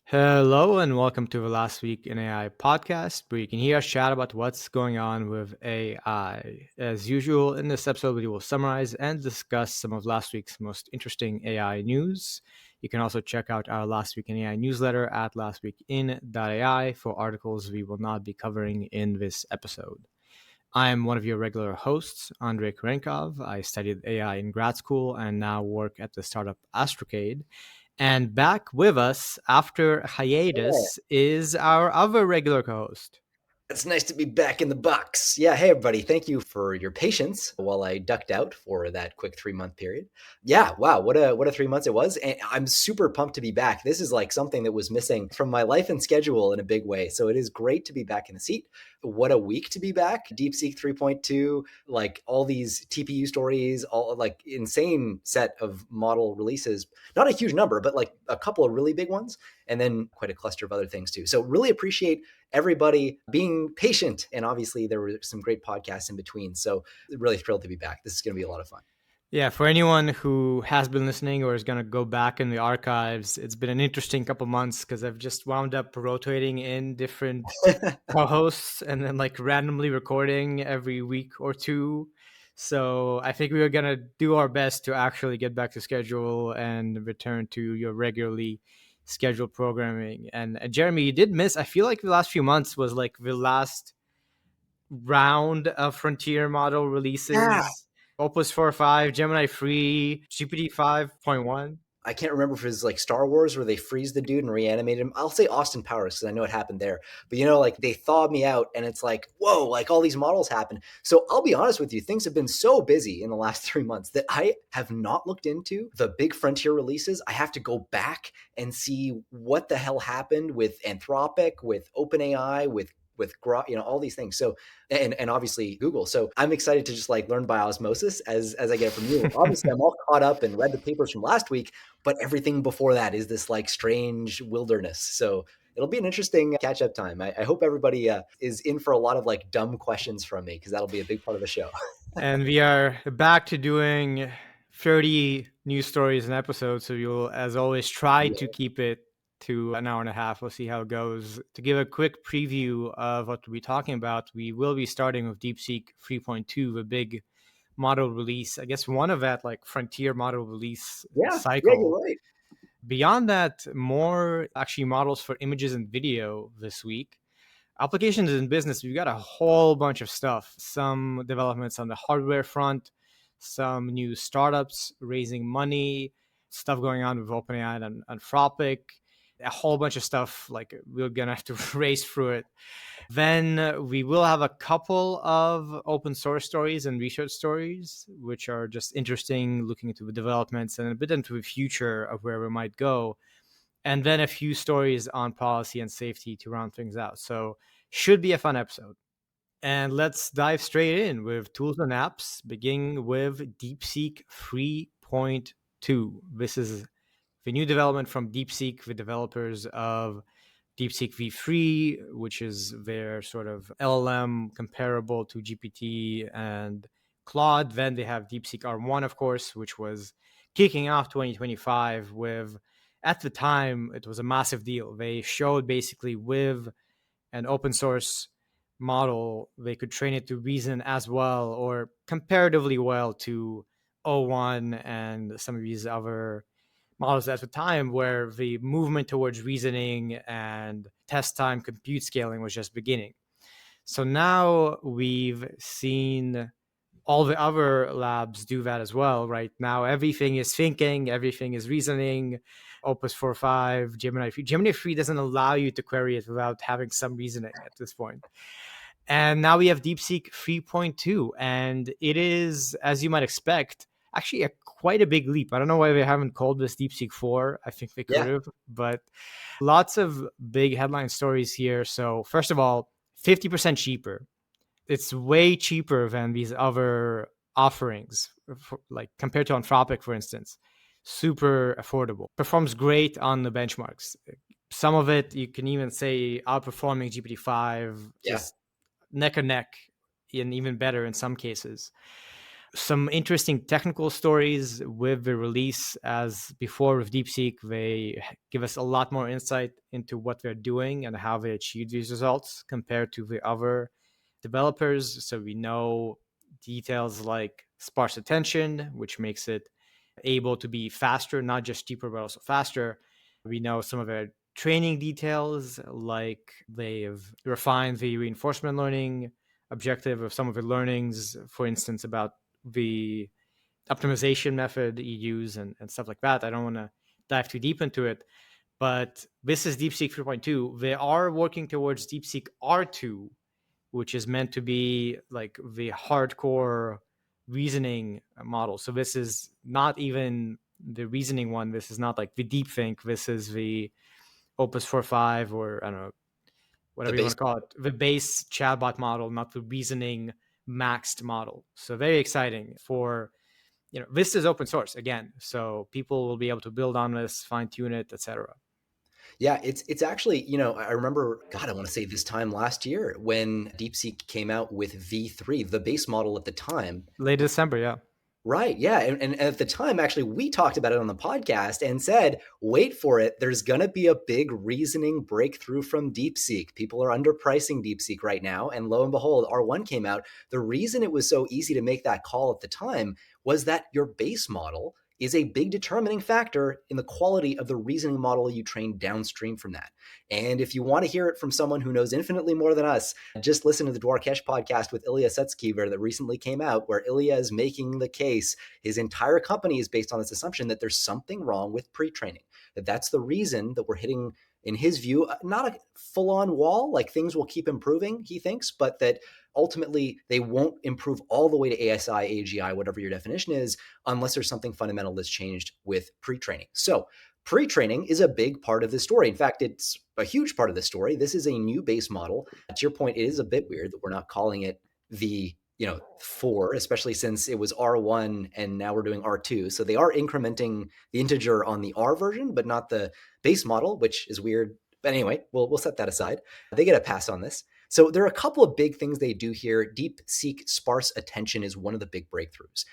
Hello and welcome to the Last Week in AI podcast, where you can hear us chat about what's going on with AI. As usual, in this episode, we will summarize and discuss some of last week's most interesting AI news. You can also check out our Last Week in AI newsletter at lastweekin.ai for articles we will not be covering in this episode. I'm one of your regular hosts, Andrey Kurenkov. I studied AI in grad school and now work at the startup Astrocade. And back with us after Yeah, hiatus is our other regular co-host. it's nice to be back in the box. Yeah, hey everybody, thank you for your patience while I ducked out for that quick 3 month period. Yeah, wow, what a 3 months it was, and I'm super pumped to be back. This is like something that was missing from my life and schedule in a big way. So it is great to be back in the seat. What a week to be back! DeepSeek 3.2, like all these TPU stories, all like insane set of model releases. Not a huge number, but like a couple of really big ones, and then quite a cluster of other things too. So really appreciate everybody being patient. And obviously, there were some great podcasts in between. So, really thrilled to be back. This is going to be a lot of fun. Yeah, for anyone who has been listening or is going to go back in the archives, it's been an interesting couple months because I've just wound up rotating in different co-hosts and then like randomly recording every week or two. So I think we are going to do our best to actually get back to schedule and return to your regularly scheduled programming. And Jeremie, you did miss, I feel like the last few months was like the last round of frontier model Yeah. releases. Opus 4.5, Gemini 3, GPT 5.1. I can't remember if it was like Star Wars where they freeze the dude and reanimate him. I'll say Austin Powers because I know it happened there. But like they thawed me out and it's like, whoa, like all these models happen. So I'll be honest with you, things have been so busy in the last 3 months that I have not looked into the big frontier releases. I have to go back and see what the hell happened with Anthropic, with OpenAI, with all these things. So and obviously Google. So I'm excited to just like learn by osmosis as I get it from you. Obviously, I'm all caught up and read the papers from last week, but everything before that is this like strange wilderness. So it'll be an interesting catch up time. I hope everybody is in for a lot of like dumb questions from me because that'll be a big part of the show. And we are back to doing 30 news stories an episode. So you'll, as always, try Yeah. to keep it to an hour and a half. We'll see how it goes. To give a quick preview of what we'll be talking about, we will be starting with DeepSeek 3.2, the big model release. I guess one of that like frontier model release Yeah, cycle. you're right. Beyond that, more actually models for images and video this week. Applications in business, we've got a whole bunch of stuff. Some developments on the hardware front, some new startups raising money, stuff going on with OpenAI and Anthropic, a whole bunch of stuff. Like we're gonna have to race through it. Then we will have a couple of open source stories and research stories, which are just interesting, looking into the developments and a bit into the future of where we might go. And then a few stories on policy and safety to round things out. So should be a fun episode. And let's dive straight in with tools and apps, beginning with DeepSeek 3.2. This is the new development from DeepSeek, the developers of DeepSeek v3, which is their sort of LLM comparable to GPT and Claude. Then they have DeepSeek R1, of course, which was kicking off 2025 with, at the time, it was a massive deal. They showed basically with an open source model, they could train it to reason as well or comparatively well to O1 and some of these other models at the time, where the movement towards reasoning and test time compute scaling was just beginning. So now we've seen all the other labs do that as well. Right now, everything is thinking, everything is reasoning. Opus 4.5, Gemini 3. Gemini 3 doesn't allow you to query it without having some reasoning at this point. And now we have DeepSeek 3.2, and it is, as you might expect, actually quite a big leap. I don't know why they haven't called this DeepSeek 4. I think they could Yeah. have, but lots of big headline stories here. So first of all, 50% cheaper. It's way cheaper than these other offerings, like compared to Anthropic, for instance. Super affordable. Performs great on the benchmarks. Some of it you can even say outperforming GPT-5, Yeah. just neck and neck, and even better in some cases. Some interesting technical stories with the release. As before with DeepSeek, they give us a lot more insight into what they're doing and how they achieve these results compared to the other developers. So we know details like sparse attention, which makes it able to be faster, not just cheaper, but also faster. We know some of their training details, like they've refined the reinforcement learning objective of some of the learnings, for instance, about the optimization method you use and stuff like that. I don't want to dive too deep into it, but this is DeepSeek 3.2. They are working towards DeepSeek R2, which is meant to be like the hardcore reasoning model. So this is not even the reasoning one. This is not like the deep think. This is the Opus 4.5, or I don't know, The whatever you want base. to call it, the base chatbot model, not the reasoning maxed model. So very exciting for, this is open source again. So people will be able to build on this, fine tune it, etc. Yeah, it's actually, I remember, God, I want to say this time last year when DeepSeek came out with V3, the base model at the time. Late December, yeah. Right. Yeah. And at the time, actually, we talked about it on the podcast and said, wait for it. There's going to be a big reasoning breakthrough from DeepSeek. People are underpricing DeepSeek right now. And lo and behold, R1 came out. The reason it was so easy to make that call at the time was that your base model is a big determining factor in the quality of the reasoning model you train downstream from that. And if you want to hear it from someone who knows infinitely more than us, just listen to the Dwarkesh podcast with Ilya Sutskever that recently came out, where Ilya is making the case. His entire company is based on this assumption that there's something wrong with pre-training, that's the reason that we're hitting, in his view, not a full-on wall, like things will keep improving, he thinks, but that ultimately they won't improve all the way to ASI, AGI, whatever your definition is, unless there's something fundamental that's changed with pre-training. So pre-training is a big part of the story. In fact, it's a huge part of the story. This is a new base model. To your point, it is a bit weird that we're not calling it the 4, especially since it was R1 and now we're doing R2. So they are incrementing the integer on the R version, but not the base model, which is weird. But anyway, we'll set that aside. They get a pass on this. So there are a couple of big things they do here. DeepSeek sparse attention is one of the big breakthroughs.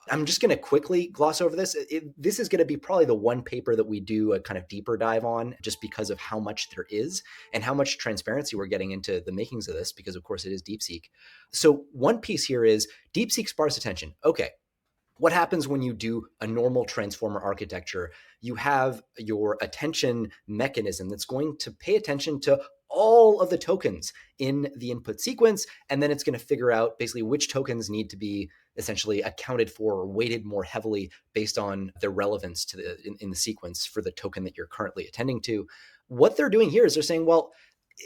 I'm just going to quickly gloss over this. This is going to be probably the one paper that we do a kind of deeper dive on, just because of how much there is and how much transparency we're getting into the makings of this, because of course it is DeepSeek. So one piece here is DeepSeek sparse attention. Okay, what happens when you do a normal transformer architecture? You have your attention mechanism that's going to pay attention to all of the tokens in the input sequence, and then it's going to figure out basically which tokens need to be essentially accounted for or weighted more heavily based on their relevance to in the sequence for the token that you're currently attending to. What they're doing here is they're saying, well,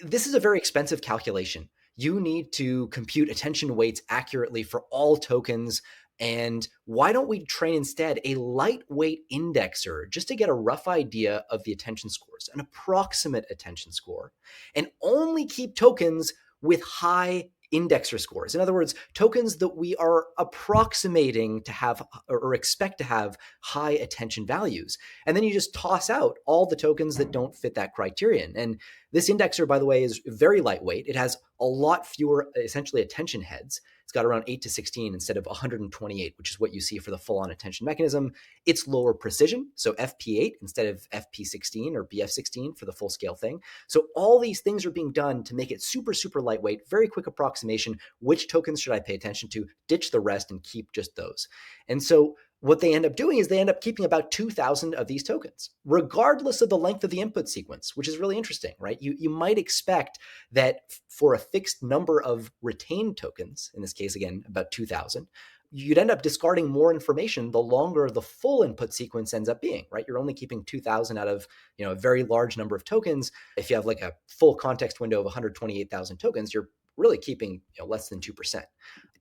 this is a very expensive calculation. You need to compute attention weights accurately for all tokens. And why don't we train instead a lightweight indexer just to get a rough idea of the attention scores, an approximate attention score, and only keep tokens with high indexer scores. In other words, tokens that we are approximating to have or expect to have high attention values. And then you just toss out all the tokens that don't fit that criterion. And this indexer, by the way, is very lightweight. It has a lot fewer, essentially, attention heads. It's got around 8 to 16 instead of 128, which is what you see for the full-on attention mechanism. It's lower precision, so FP8 instead of FP16 or BF16 for the full-scale thing. So all these things are being done to make it super, super lightweight, very quick approximation. Which tokens should I pay attention to? Ditch the rest and keep just those. And so what they end up doing is they end up keeping about 2,000 of these tokens, regardless of the length of the input sequence, which is really interesting, right? You might expect that for a fixed number of retained tokens, in this case, again, about 2,000, you'd end up discarding more information the longer the full input sequence ends up being, right? You're only keeping 2,000 out of a very large number of tokens. If you have like a full context window of 128,000 tokens, you're really keeping less than 2%. It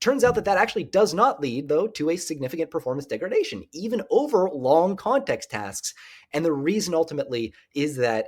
turns out that actually does not lead, though, to a significant performance degradation, even over long context tasks. And the reason ultimately is that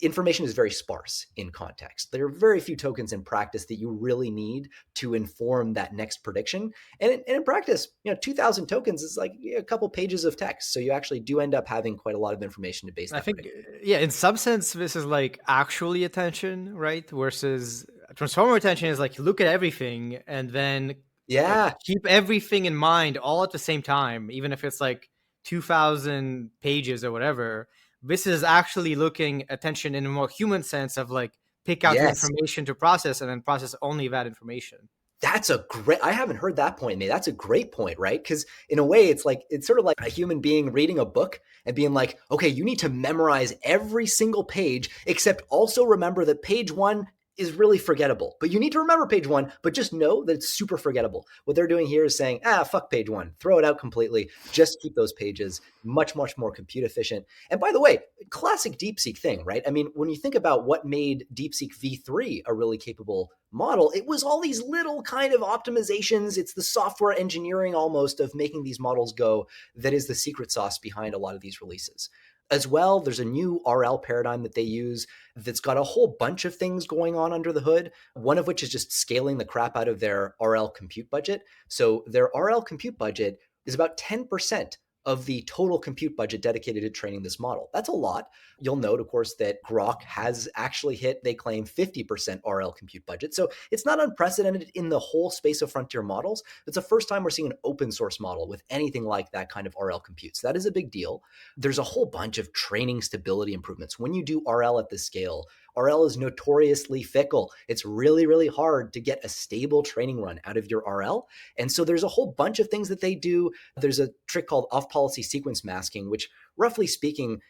information is very sparse in context. There are very few tokens in practice that you really need to inform that next prediction. And in practice, 2,000 tokens is like a couple pages of text. So you actually do end up having quite a lot of information to base that. I think, in some sense, this is like actually attention, right? Versus transformer attention is like you look at everything and then Like, Yeah. keep everything in mind all at the same time, even if it's like 2,000 pages or whatever. This is actually looking attention in a more human sense of like pick out the Yes. information to process and then process only that information. That's a great, I haven't heard that point made. That's a great point, right? Because in a way, it's like, it's sort of like a human being reading a book and being like, okay, you need to memorize every single page, except also remember that page one is really forgettable. But you need to remember page one, but just know that it's super forgettable. What they're doing here is saying, fuck page one, throw it out completely. Just keep those pages, much, much more compute efficient. And by the way, classic DeepSeek thing, right? I mean, when you think about what made DeepSeek V3 a really capable model, it was all these little kind of optimizations. It's the software engineering almost of making these models go that is the secret sauce behind a lot of these releases. As well, there's a new RL paradigm that they use that's got a whole bunch of things going on under the hood, one of which is just scaling the crap out of their RL compute budget. So their RL compute budget is about 10% of the total compute budget dedicated to training this model. That's a lot. You'll note, of course, that Grok has actually hit, they claim, 50% RL compute budget. So it's not unprecedented in the whole space of frontier models. It's the first time we're seeing an open source model with anything like that kind of RL compute. So that is a big deal. There's a whole bunch of training stability improvements. When you do RL at this scale, RL is notoriously fickle. It's really, really hard to get a stable training run out of your RL. And so there's a whole bunch of things that they do. There's a trick called off-policy sequence masking, which roughly speaking,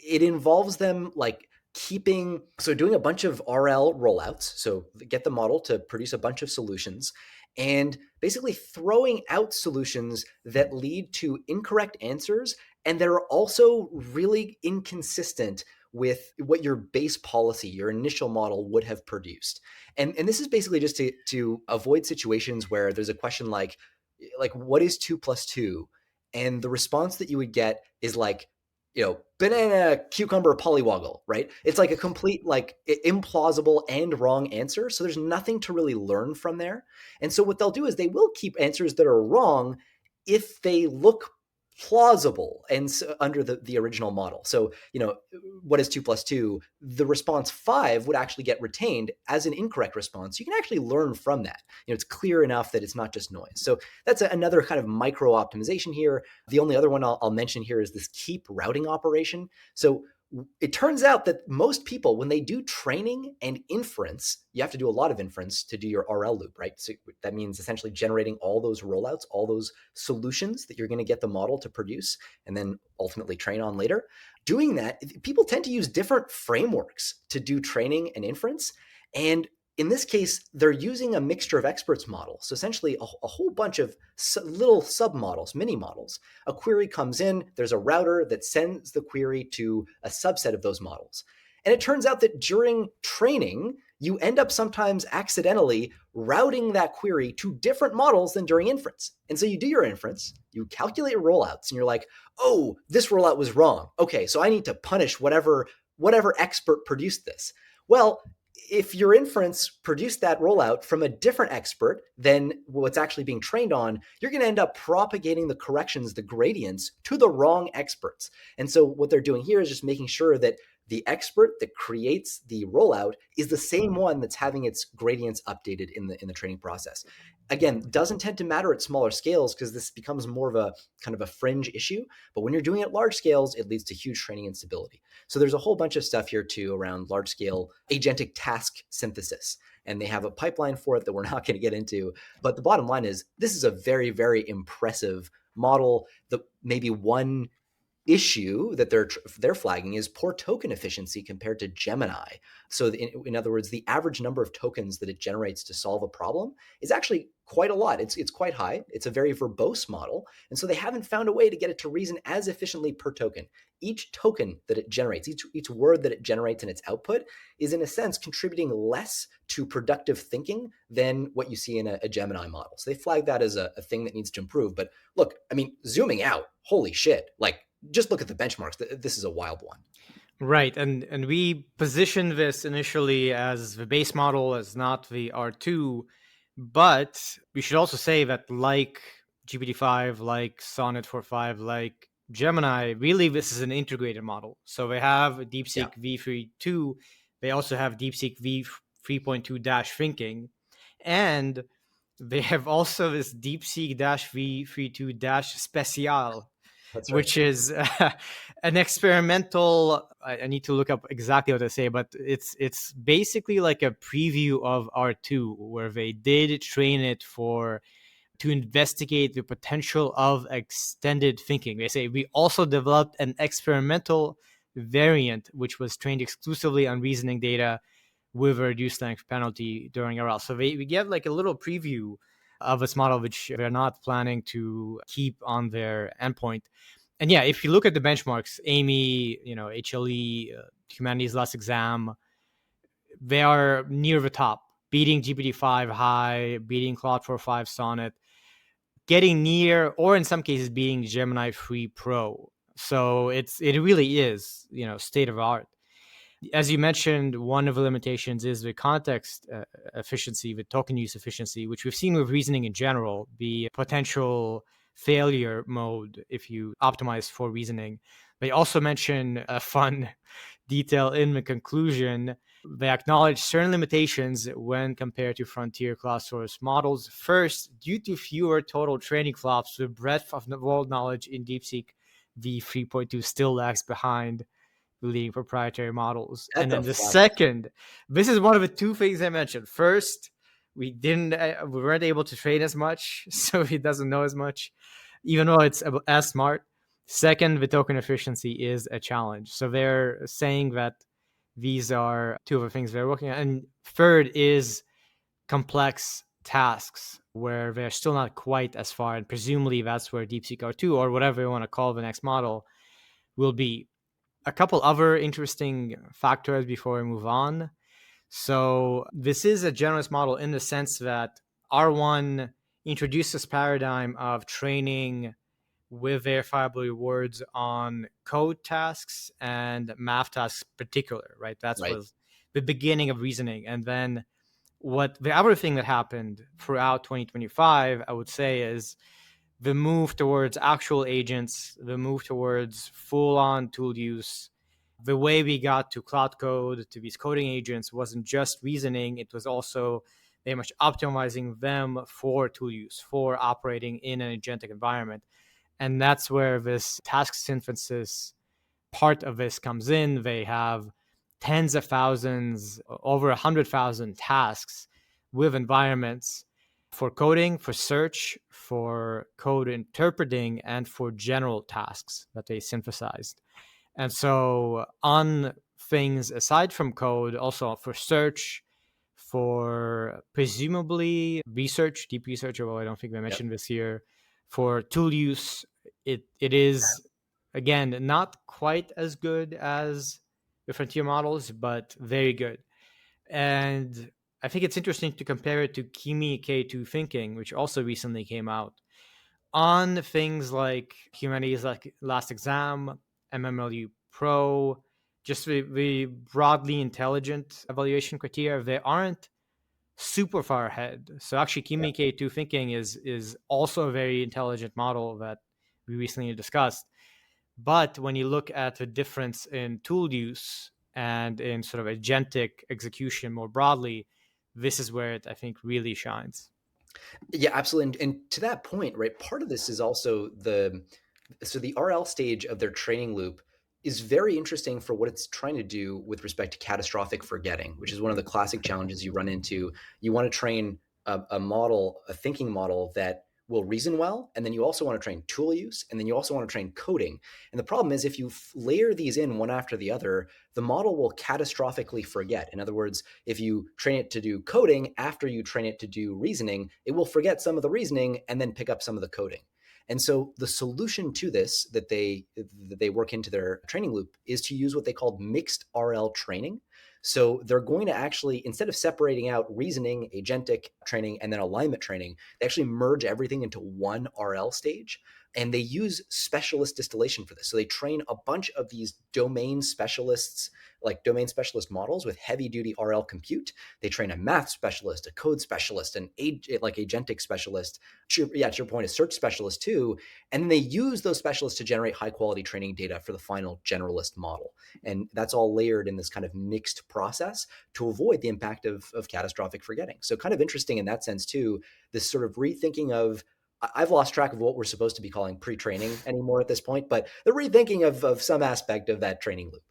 it involves them like doing a bunch of RL rollouts. So get the model to produce a bunch of solutions and basically throwing out solutions that lead to incorrect answers and that are also really inconsistent with what your base policy, your initial model would have produced. And this is basically just to avoid situations where there's a question like what is 2 plus 2? And the response that you would get is like, banana, cucumber, polywoggle, right? It's like a complete, like implausible and wrong answer. So there's nothing to really learn from there. And so what they'll do is they will keep answers that are wrong if they look plausible and so, under the original model. So, what is 2 plus 2? The response 5 would actually get retained as an incorrect response. You can actually learn from that. It's clear enough that it's not just noise. So that's another kind of micro optimization here. The only other one I'll mention here is this keep routing operation. So it turns out that most people, when they do training and inference, you have to do a lot of inference to do your RL loop, right? So that means essentially generating all those rollouts, all those solutions that you're going to get the model to produce and then ultimately train on later. Doing that, people tend to use different frameworks to do training and inference. And in this case, they're using a mixture of experts model. So essentially a whole bunch of little sub-models, mini models. A query comes in, there's a router that sends the query to a subset of those models. And it turns out that during training, you end up sometimes accidentally routing that query to different models than during inference. And so you do your inference, you calculate your rollouts, and you're like, oh, this rollout was wrong. Okay, so I need to punish whatever expert produced this. Well, if your inference produced that rollout from a different expert than what's actually being trained on, you're going to end up propagating the corrections, the gradients, to the wrong experts. And so what they're doing here is just making sure that the expert that creates the rollout is the same one that's having its gradients updated in the training process. Again, doesn't tend to matter at smaller scales because this becomes more of a kind of a fringe issue. But when you're doing it at large scales, it leads to huge training instability. So there's a whole bunch of stuff here too around large scale agentic task synthesis. And they have a pipeline for it that we're not going to get into. But the bottom line is this is a very, very impressive model. The maybe one issue that they're flagging is poor token efficiency compared to Gemini. So in other words, the average number of tokens that it generates to solve a problem is actually quite a lot. It's quite high. It's a very verbose model. And so they haven't found a way to get it to reason as efficiently per token. Each token that it generates, each word that it generates in its output is in a sense contributing less to productive thinking than what you see in a Gemini model. So they flag that as a thing that needs to improve. But look, I mean, zooming out, holy shit, like just look at the benchmarks. This is a wild one. Right. And we positioned this initially as the base model, as not the R2. But we should also say that like GPT-5, like Sonnet 4.5, like Gemini, really this is an integrated model. So they have DeepSeek V3.2. They also have DeepSeek V3.2 dash thinking. And They have also this DeepSeek V32 Special, That's right. which is an experimental. I need to look up exactly what to say, but it's basically like a preview of R2, where they did train it to investigate the potential of extended thinking. They say we also developed an experimental variant which was trained exclusively on reasoning data with a reduced length penalty during RL. So we get like a little preview of this model, which they're not planning to keep on their endpoint. And yeah, if you look at the benchmarks, Amy, HLE, Humanities Last Exam, they are near the top, beating GPT-5 High, beating Claude 4.5 Sonnet, getting near, or in some cases, beating Gemini 3 Pro. So it really is, state of art. As you mentioned, one of the limitations is the context efficiency, the token use efficiency, which we've seen with reasoning in general, be potential failure mode if you optimize for reasoning. They also mention a fun detail in the conclusion. They acknowledge certain limitations when compared to frontier class source models. First, due to fewer total training flops, the breadth of world knowledge in DeepSeek V3.2 still lags behind leading proprietary models. That's And a then the fun. second, this is one of the two things I mentioned. First, we weren't able to train as much, so he doesn't know as much, even though it's as smart. Second, the token efficiency is a challenge. So they're saying that these are two of the things they're working on. And third is complex tasks where they're still not quite as far. And presumably that's where DeepSeek R2 or whatever you want to call the next model will be. A couple other interesting factors before we move on. So this is a generalist model in the sense that R1 introduces paradigm of training with verifiable rewards on code tasks and math tasks in particular, right? That Right. was the beginning of reasoning. And then what the other thing that happened throughout 2025, I would say, is the move towards actual agents, the move towards full-on tool use. The way we got to cloud code, to these coding agents, wasn't just reasoning. It was also very much optimizing them for tool use, for operating in an agentic environment. And that's where this task synthesis part of this comes in. They have tens of thousands, over 100,000 tasks with environments for coding, for search, for code interpreting, and for general tasks that they synthesized. And so on things aside from code, also for search, for presumably research, deep research, although I don't think we Yep. mentioned this here, for tool use, it is, again, not quite as good as the frontier models, but very good. And I think it's interesting to compare it to Kimi K2 thinking, which also recently came out on things like humanities like last exam, MMLU Pro, just the broadly intelligent evaluation criteria. They aren't super far ahead. So actually, Yeah. Kimi K2 thinking is also a very intelligent model that we recently discussed. But when you look at the difference in tool use and in sort of agentic execution more broadly, this is where it, I think, really shines. Yeah, absolutely. And to that point, right, part of this is also the RL stage of their training loop is very interesting for what it's trying to do with respect to catastrophic forgetting, which is one of the classic challenges you run into. You want to train a model, a thinking model that will reason well, and then you also want to train tool use, and then you also want to train coding. And the problem is if you layer these in one after the other, the model will catastrophically forget. In other words, if you train it to do coding after you train it to do reasoning, it will forget some of the reasoning and then pick up some of the coding. And so the solution to this that they work into their training loop is to use what they call mixed RL training. So they're going to actually, instead of separating out reasoning, agentic training, and then alignment training, they actually merge everything into one RL stage. And they use specialist distillation for this. So they train a bunch of these domain specialists like domain specialist models with heavy duty RL compute. They train a math specialist, a code specialist, an like agentic specialist. To your point, a search specialist too. And then they use those specialists to generate high quality training data for the final generalist model. And that's all layered in this kind of mixed process to avoid the impact of catastrophic forgetting. So kind of interesting in that sense too, this sort of rethinking of, I've lost track of what we're supposed to be calling pre-training anymore at this point, but the rethinking of some aspect of that training loop.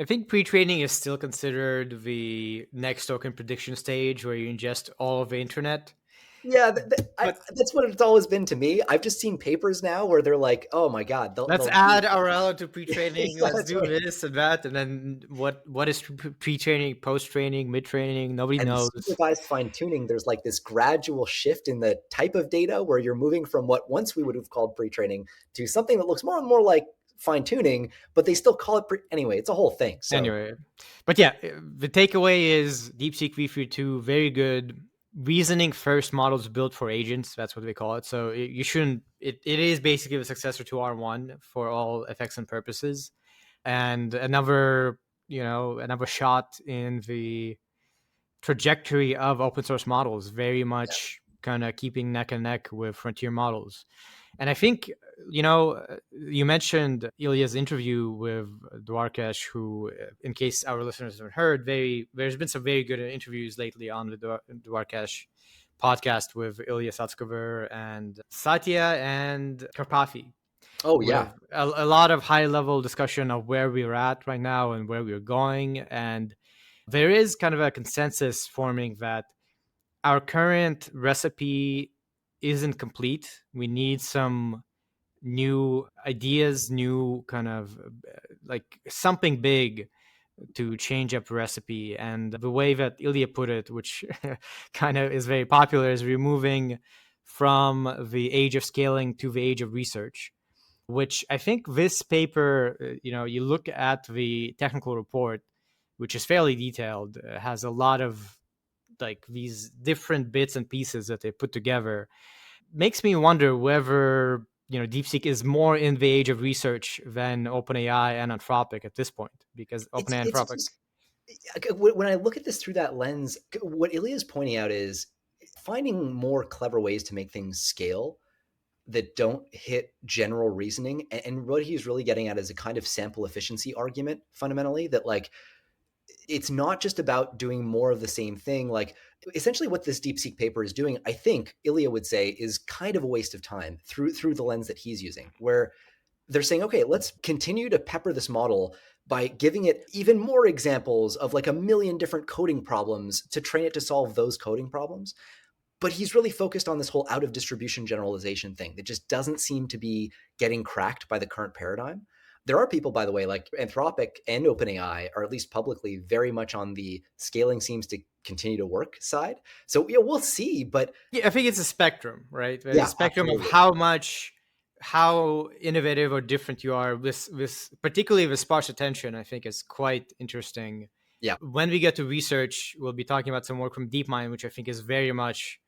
I think pre-training is still considered the next token prediction stage where you ingest all of the internet. Yeah, But that's what it's always been to me. I've just seen papers now where they're like, "Oh my god, let's they'll add do." RL to pre-training. Yeah, Let's that's do right. this and that. And then what is pre-training, post-training, mid-training? Nobody And the knows. supervised fine tuning, there's like this gradual shift in the type of data where you're moving from what once we would have called pre-training to something that looks more and more like fine tuning, but they still call it anyway. It's a whole thing. So Anyway, but yeah, the takeaway is DeepSeek 3.2, very good reasoning first models built for agents. That's what they call it. So you shouldn't, it is basically the successor to R1 for all effects and purposes. And another shot in the trajectory of open source models, very much kind of keeping neck and neck with frontier models. And I think, you mentioned Ilya's interview with Dwarkesh, who, in case our listeners haven't heard, there's been some very good interviews lately on the Dwarkesh podcast with Ilya Satskover and Satya and Karpathy, oh yeah, with a lot of high level discussion of where we're at right now and where we're going. And there is kind of a consensus forming that our current recipe isn't complete. We need some new ideas, new kind of like something big to change up the recipe. And the way that Ilya put it, which kind of is very popular, is removing from the age of scaling to the age of research, which I think this paper, you look at the technical report, which is fairly detailed, has a lot of like these different bits and pieces that they put together. Makes me wonder whether DeepSeek is more in the age of research than OpenAI and Anthropic at this point, because OpenAI and it's Anthropic. just when I look at this through that lens, what Ilya is pointing out is finding more clever ways to make things scale that don't hit general reasoning. And what he's really getting at is a kind of sample efficiency argument, fundamentally, that like it's not just about doing more of the same thing. Like essentially what this DeepSeek paper is doing, I think Ilya would say, is kind of a waste of time through the lens that he's using, where they're saying, okay, let's continue to pepper this model by giving it even more examples of like a million different coding problems to train it to solve those coding problems. But he's really focused on this whole out of distribution generalization thing that just doesn't seem to be getting cracked by the current paradigm. There are people, by the way, like Anthropic and OpenAI are at least publicly very much on the scaling seems to continue to work side. So yeah, we'll see. But Yeah, I think it's a spectrum, right? There's a yeah, spectrum of absolutely. how innovative or different you are. This particularly with sparse attention, I think is quite interesting. Yeah. When we get to research, we'll be talking about some work from DeepMind, which I think is very much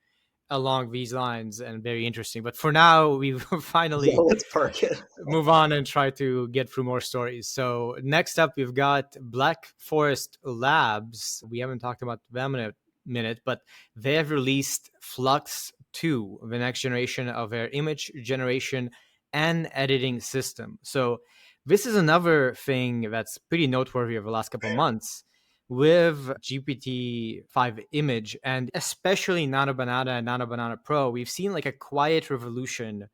along these lines and very interesting. But for now, we Yeah, finally let's park it. move on and try to get through more stories. So next up, we've got Black Forest Labs. We haven't talked about them in a minute, but they have released Flux.2, the next generation of their image generation and editing system. So this is another thing that's pretty noteworthy over the last couple of months with GPT-5 image, and especially Nano Banana and Nano Banana Pro. We've seen like a quiet revolution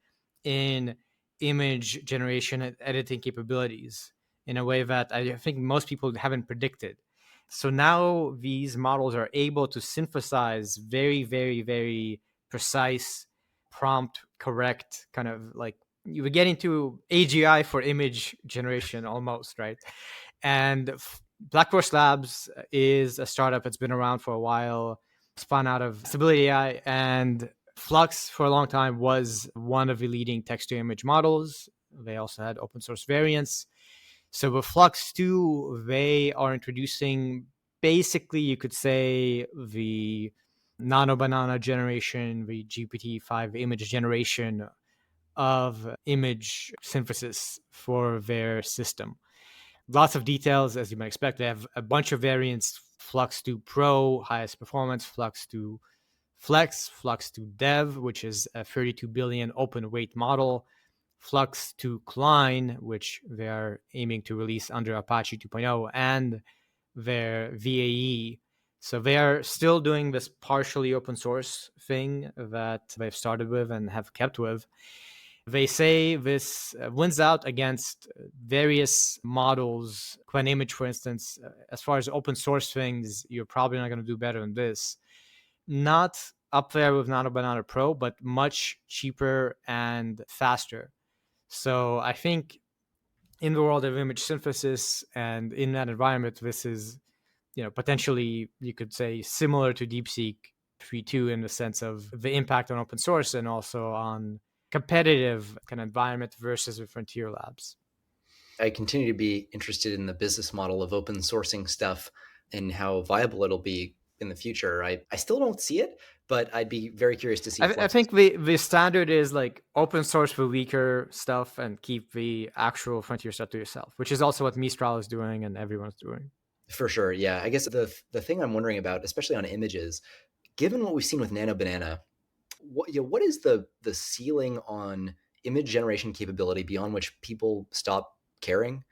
in image generation and editing capabilities in a way that I think most people haven't predicted. So now these models are able to synthesize very, very, very precise, prompt, correct kind of like you would get into AGI for image generation almost, right? And Black Forest Labs is a startup that's been around for a while, spun out of Stability AI, and Flux for a long time was one of the leading text to image models. They also had open source variants. So with Flux.2, they are introducing basically, you could say, the Nano Banana generation, the GPT-5 image generation of image synthesis for their system. Lots of details, as you might expect. They have a bunch of variants: Flux.2 Pro, highest performance; Flux.2 Flex; Flux.2 Dev, which is a 32 billion open weight model; Flux.2 Klein, which they are aiming to release under Apache 2.0, and their VAE. So they are still doing this partially open source thing that they've started with and have kept with. They say this wins out against various models. Quen image, for instance, as far as open source things, you're probably not going to do better than this. Not up there with Nano Banana Pro, but much cheaper and faster. So I think in the world of image synthesis and in that environment, this is, potentially you could say similar to DeepSeek 3.2 in the sense of the impact on open source and also on competitive kind of environment versus the frontier labs. I continue to be interested in the business model of open sourcing stuff and how viable it'll be in the future. I still don't see it, but I'd be very curious to see. I think the standard is like open source for weaker stuff and keep the actual frontier stuff to yourself, which is also what Mistral is doing and everyone's doing. For sure, yeah. I guess the thing I'm wondering about, especially on images, given what we've seen with Nano Banana, what is the ceiling on image generation capability beyond which people stop caring?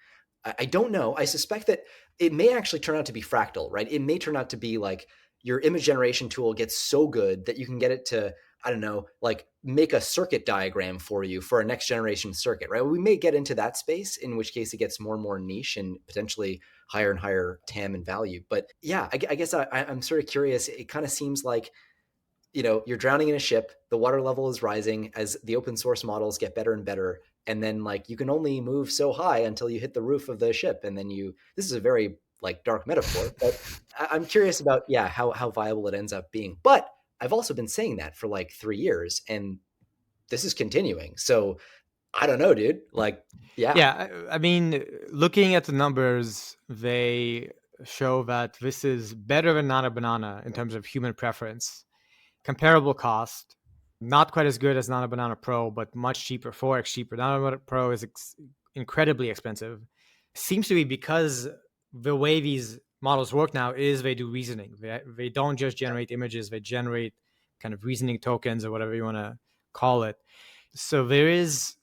I don't know. I suspect that it may actually turn out to be fractal, right? It may turn out to be like your image generation tool gets so good that you can get it to, I don't know, like make a circuit diagram for you for a next generation circuit, right? We may get into that space, in which case it gets more and more niche and potentially higher and higher TAM and value. But yeah, I guess I'm sort of curious. It kind of seems like, you're drowning in a ship, the water level is rising as the open source models get better and better, and then like you can only move so high until you hit the roof of the ship, and then this is a very like dark metaphor, but I'm curious about how viable it ends up being. But I've also been saying that for like 3 years, and this is continuing. So I don't know, dude. Like, Yeah, I mean, looking at the numbers, they show that this is better than Nano Banana in terms of human preference. Comparable cost, not quite as good as Nano Banana Pro, but much cheaper, 4x cheaper. Nano Banana Pro is incredibly expensive. Seems to be because the way these models work now is they do reasoning. They don't just generate images, they generate kind of reasoning tokens or whatever you want to call it. So there is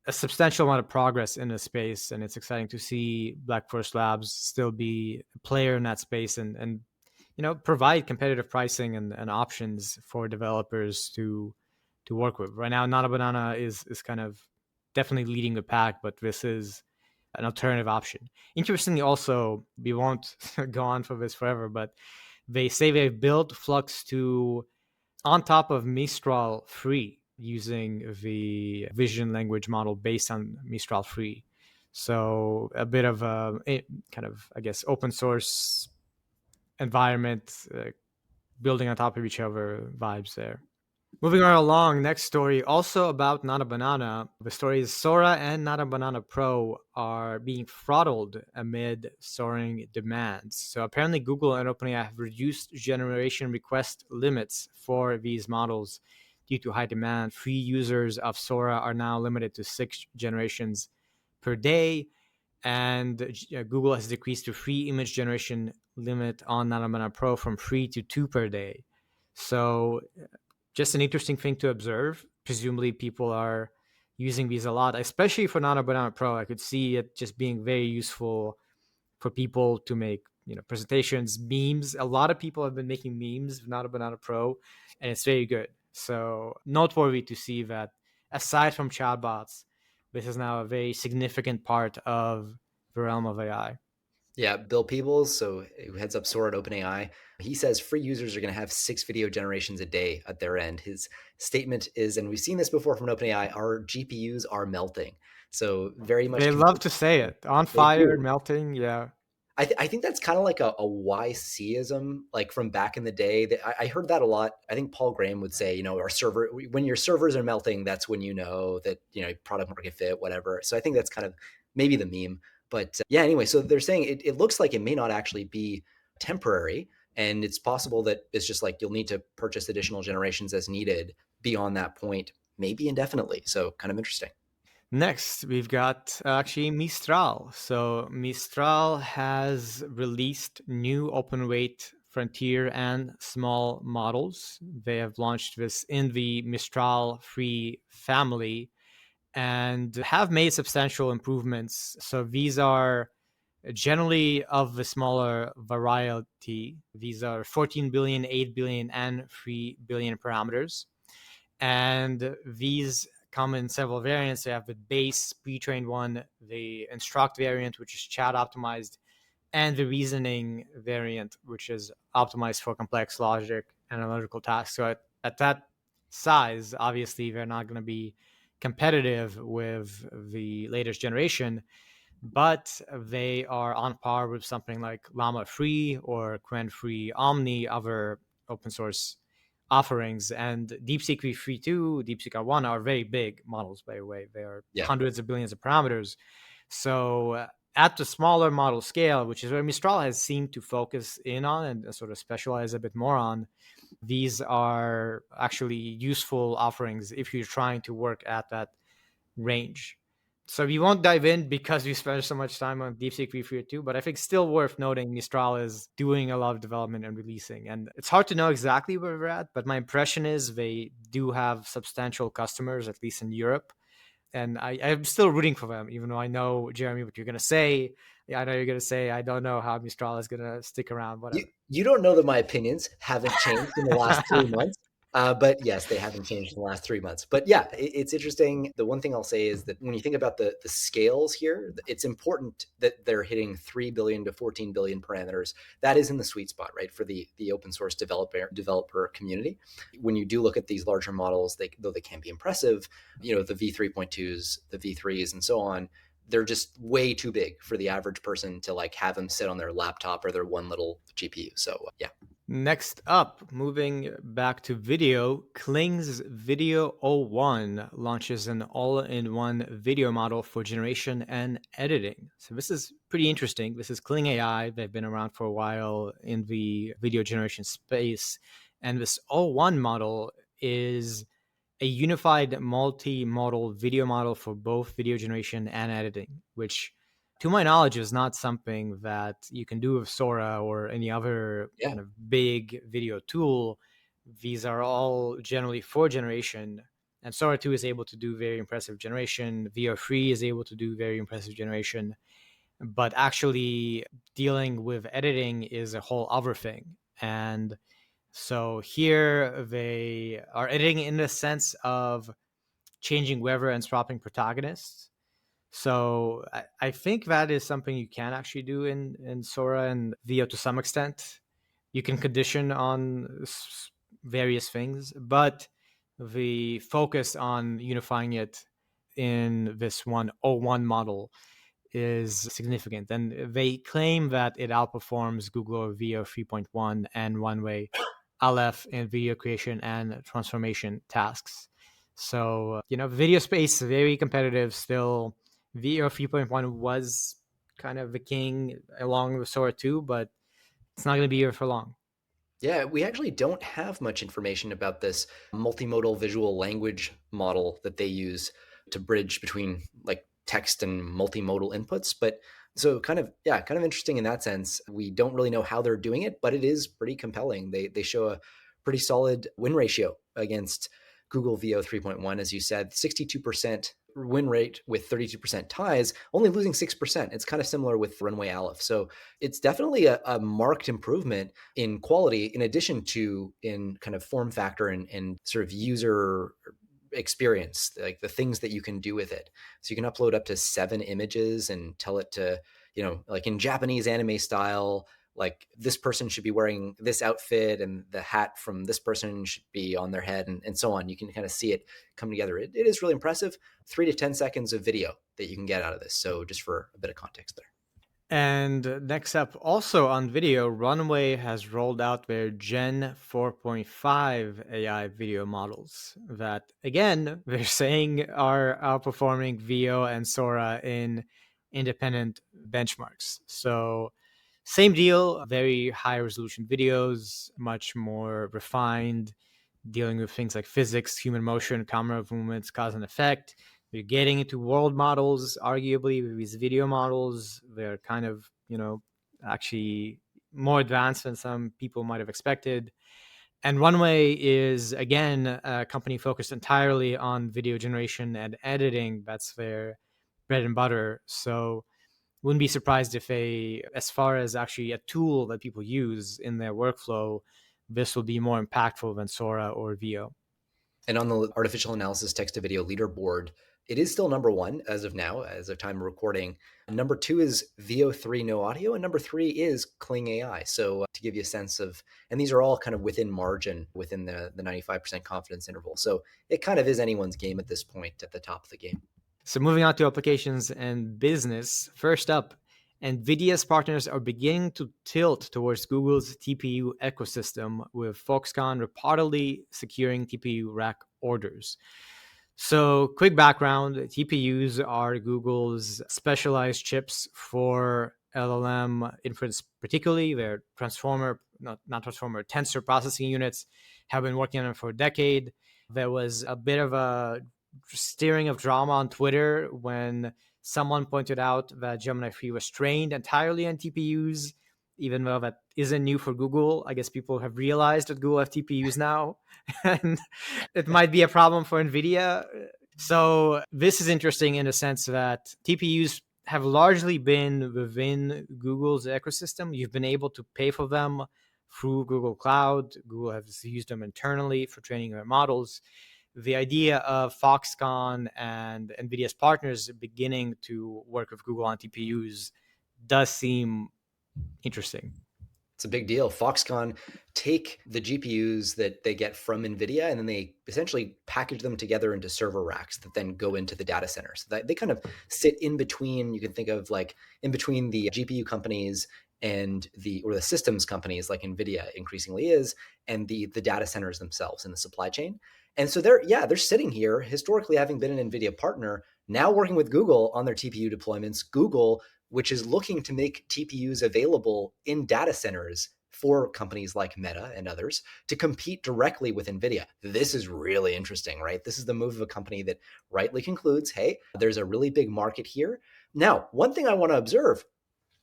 a substantial amount of progress in this space, and it's exciting to see Black Forest Labs still be a player in that space and provide competitive pricing and options for developers to work with. Right now, Nano Banana is kind of definitely leading the pack, but this is an alternative option. Interestingly, also, we won't go on for this forever, but they say they've built Flux.2 on top of Mistral free using the vision language model based on Mistral free. So a bit of a kind of, I guess, open source environment, building on top of each other vibes there. Moving right along, next story, also about Nano Banana. The story is Sora and Nano Banana Pro are being throttled amid soaring demands. So apparently Google and OpenAI have reduced generation request limits for these models due to high demand. Free users of Sora are now limited to 6 generations per day, and Google has decreased the free image generation limit on Nano Banana Pro from 3 to 2 per day. So just an interesting thing to observe. Presumably people are using these a lot, especially for Nano Banana Pro. I could see it just being very useful for people to make, presentations, memes. A lot of people have been making memes with Nano Banana Pro, and it's very good. So noteworthy to see that aside from chatbots, this is now a very significant part of the realm of AI. Yeah, Bill Peebles, who heads up Sora at OpenAI, he says free users are going to have 6 video generations a day at their end. His statement is, and we've seen this before from OpenAI, our GPUs are melting. So very much. They love to say it. On fire, melting, yeah. I think that's kind of like a YC-ism, like from back in the day. I heard that a lot. I think Paul Graham would say, when your servers are melting, that's when you know that, product market fit, whatever. So I think that's kind of maybe the meme. But yeah, anyway, so they're saying it looks like it may not actually be temporary. And it's possible that it's just like you'll need to purchase additional generations as needed beyond that point, maybe indefinitely. So kind of interesting. Next, we've got actually Mistral. So Mistral has released new open weight frontier and small models. They have launched this in the Mistral free family and have made substantial improvements. So these are generally of the smaller variety. These are 14 billion, 8 billion, and 3 billion parameters. And these come in several variants. They have the base pre-trained one, the instruct variant, which is chat optimized, and the reasoning variant, which is optimized for complex logic and analytical tasks. So at that size, obviously, they're not going to be competitive with the latest generation, but they are on par with something like Llama Free or Quen Free Omni, other open source offerings. And DeepSeek 3.2, DeepSeek R1 are very big models, by the way. They are Yeah. hundreds of billions of parameters. So at the smaller model scale, which is where Mistral has seemed to focus in on and sort of specialize a bit more on, these are actually useful offerings if you're trying to work at that range. So we won't dive in because we spent so much time on DeepSeek 3.2, but I think still worth noting Mistral is doing a lot of development and releasing. And it's hard to know exactly where we're at, but my impression is they do have substantial customers, at least in Europe. And I'm still rooting for them, even though I know, Jeremie, what you're going to say. Yeah, I know you're going to say, I don't know how Mistral is going to stick around, whatever. You don't know that my opinions haven't changed in the last 3 months. But yes, they haven't changed in the last 3 months. But yeah, it's interesting. The one thing I'll say is that when you think about the scales here, it's important that they're hitting 3 billion to 14 billion parameters. That is in the sweet spot, right, for the open source developer community. When you do look at these larger models, though they can be impressive, the V3.2s, the V3s, and so on, they're just way too big for the average person to like have them sit on their laptop or their one little GPU. So yeah. Next up, moving back to video, Kling's Video-01 launches an all-in-one video model for generation and editing. So this is pretty interesting. This is Kling AI. They've been around for a while in the video generation space. And this all-one model is a unified multi-modal video model for both video generation and editing, which to my knowledge is not something that you can do with Sora or any other Yeah. kind of big video tool. These are all generally for generation, and Sora 2 is able to do very impressive generation. VR3 is able to do very impressive generation, but actually dealing with editing is a whole other thing. And so here they are editing in the sense of changing weather and swapping protagonists. So I think that is something you can actually do in Sora and Vio to some extent. You can condition on various things, but the focus on unifying it in this 101 model is significant. And they claim that it outperforms Google Veo 3.1 and Runway Aleph in video creation and transformation tasks. So, video space is very competitive still. Veo 3.1 was kind of the king along with Sora 2, but it's not going to be here for long. Yeah, we actually don't have much information about this multimodal visual language model that they use to bridge between like text and multimodal inputs. But so kind of interesting in that sense. We don't really know how they're doing it, but it is pretty compelling. They show a pretty solid win ratio against Google Veo 3.1, as you said, 62% win rate with 32% ties, only losing 6%. It's kind of similar with Runway Aleph. So it's definitely a marked improvement in quality, in addition to in kind of form factor and sort of user experience, like the things that you can do with it. So you can upload up to 7 images and tell it to, like in Japanese anime style, like this person should be wearing this outfit and the hat from this person should be on their head and so on. You can kind of see it come together. It is really impressive. 3 to 10 seconds of video that you can get out of this. So just for a bit of context there. And next up, also on video, Runway has rolled out their Gen 4.5 AI video models that, again, they're saying are outperforming Veo and Sora in independent benchmarks. So, same deal, very high resolution videos, much more refined, dealing with things like physics, human motion, camera movements, cause and effect. We're getting into world models, arguably, with these video models. They're kind of, actually more advanced than some people might have expected. And Runway is, again, a company focused entirely on video generation and editing. That's their bread and butter. So wouldn't be surprised if as far as actually a tool that people use in their workflow, this will be more impactful than Sora or Veo. And on the artificial analysis text to video leaderboard, it is still number one as of now, as of time of recording. Number two is VO3 no audio, and number three is Kling AI. So to give you a sense of, and these are all kind of within margin, within the 95% confidence interval. So it kind of is anyone's game at this point at the top of the game. So moving on to applications and business. First up, Nvidia's partners are beginning to tilt towards Google's TPU ecosystem, with Foxconn reportedly securing TPU rack orders. So quick background, TPUs are Google's specialized chips for LLM inference, particularly their tensor processing units have been working on it for a decade. There was a bit of a stirring of drama on Twitter when someone pointed out that Gemini 3 was trained entirely on TPUs, even though that isn't new for Google. I guess people have realized that Google have TPUs now, and it might be a problem for Nvidia. So this is interesting in the sense that TPUs have largely been within Google's ecosystem. You've been able to pay for them through Google Cloud. Google has used them internally for training their models. The idea of Foxconn and Nvidia's partners beginning to work with Google on TPUs does seem interesting. It's a big deal. Foxconn take the GPUs that they get from NVIDIA, and then they essentially package them together into server racks that then go into the data centers. So they kind of sit in between, you can think of like in between the GPU companies and the systems companies like NVIDIA increasingly is, and the data centers themselves in the supply chain. And so they're sitting here, historically having been an NVIDIA partner, now working with Google on their TPU deployments. Google, which is looking to make TPUs available in data centers for companies like Meta and others to compete directly with NVIDIA. This is really interesting, right? This is the move of a company that rightly concludes, hey, there's a really big market here. Now, one thing I want to observe,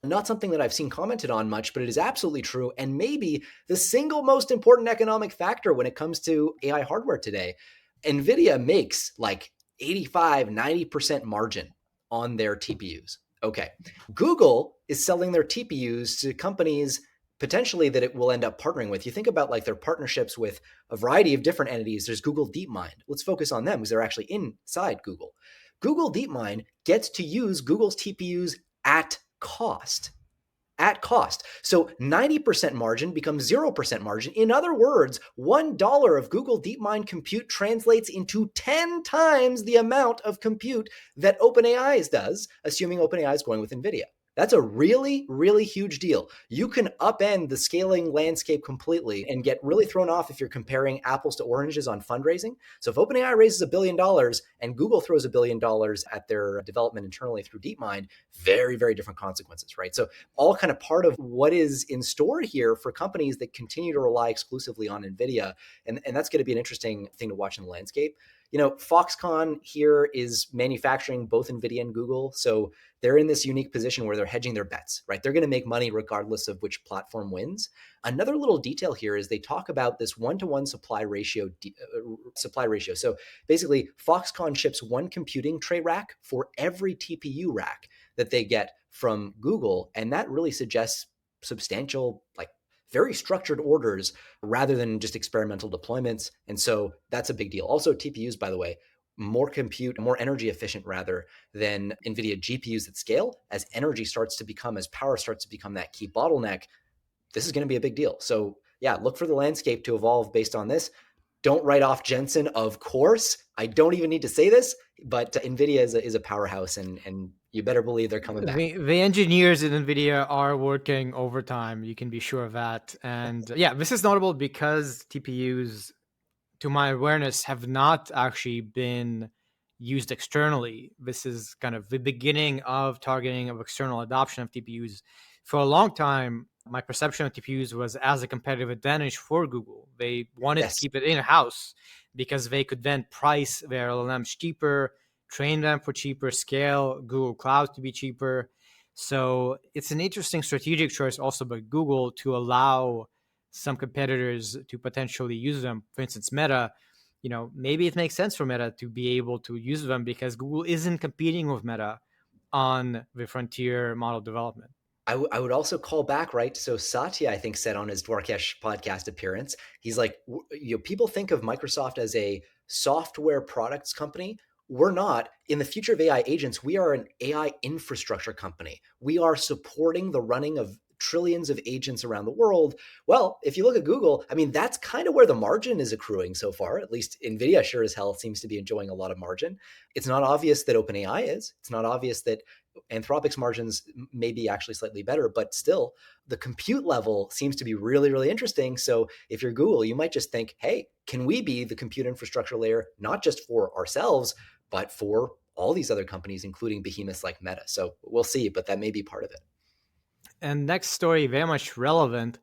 not something that I've seen commented on much, but it is absolutely true, and maybe the single most important economic factor when it comes to AI hardware today. NVIDIA makes like 85, 90% margin on their TPUs. Okay. Google is selling their TPUs to companies potentially that it will end up partnering with. You think about like their partnerships with a variety of different entities. There's Google DeepMind. Let's focus on them because they're actually inside Google. Google DeepMind gets to use Google's TPUs at cost. At cost. So 90% margin becomes 0% margin. In other words, $1 of Google DeepMind compute translates into 10 times the amount of compute that OpenAI does, assuming OpenAI is going with NVIDIA. That's a really, really huge deal. You can upend the scaling landscape completely and get really thrown off if you're comparing apples to oranges on fundraising. So if OpenAI raises $1 billion and Google throws $1 billion at their development internally through DeepMind, very, very different consequences, right? So all kind of part of what is in store here for companies that continue to rely exclusively on NVIDIA. And that's going to be an interesting thing to watch in the landscape. Foxconn here is manufacturing both NVIDIA and Google. So they're in this unique position where they're hedging their bets, right? They're going to make money regardless of which platform wins. Another little detail here is they talk about this one-to-one supply ratio. So basically, Foxconn ships one computing tray rack for every TPU rack that they get from Google. And that really suggests substantial, like very structured orders rather than just experimental deployments. And so that's a big deal. Also, TPUs, by the way, more compute, more energy efficient rather than NVIDIA GPUs that scale. As energy starts to become, as power starts to become that key bottleneck, this is going to be a big deal. So yeah, look for the landscape to evolve based on this. Don't write off Jensen, of course. I don't even need to say this, but NVIDIA is a powerhouse, and you better believe they're coming back. The engineers in NVIDIA are working overtime. You can be sure of that. And yeah, this is notable because TPUs, to my awareness, have not actually been used externally. This is kind of the beginning of targeting of external adoption of TPUs. For a long time, my perception of TPUs was as a competitive advantage for Google. They wanted to keep it in-house because they could then price their LLMs cheaper, train them for cheaper, scale Google Cloud to be cheaper. So it's an interesting strategic choice also by Google to allow some competitors to potentially use them. For instance, Meta, maybe it makes sense for Meta to be able to use them because Google isn't competing with Meta on the frontier model development. I would also call back, right? So Satya, I think, said on his Dwarkesh podcast appearance, he's like, people think of Microsoft as a software products company. We're not. In the future of AI agents, we are an AI infrastructure company. We are supporting the running of trillions of agents around the world. Well, if you look at Google, I mean, that's kind of where the margin is accruing so far. At least Nvidia sure as hell seems to be enjoying a lot of margin. It's not obvious that OpenAI is. It's not obvious that Anthropic's margins may be actually slightly better, but still the compute level seems to be really, really interesting. So if you're Google, you might just think, hey, can we be the compute infrastructure layer, not just for ourselves, but for all these other companies, including behemoths like Meta? So we'll see, but that may be part of it. And next story, very much relevant.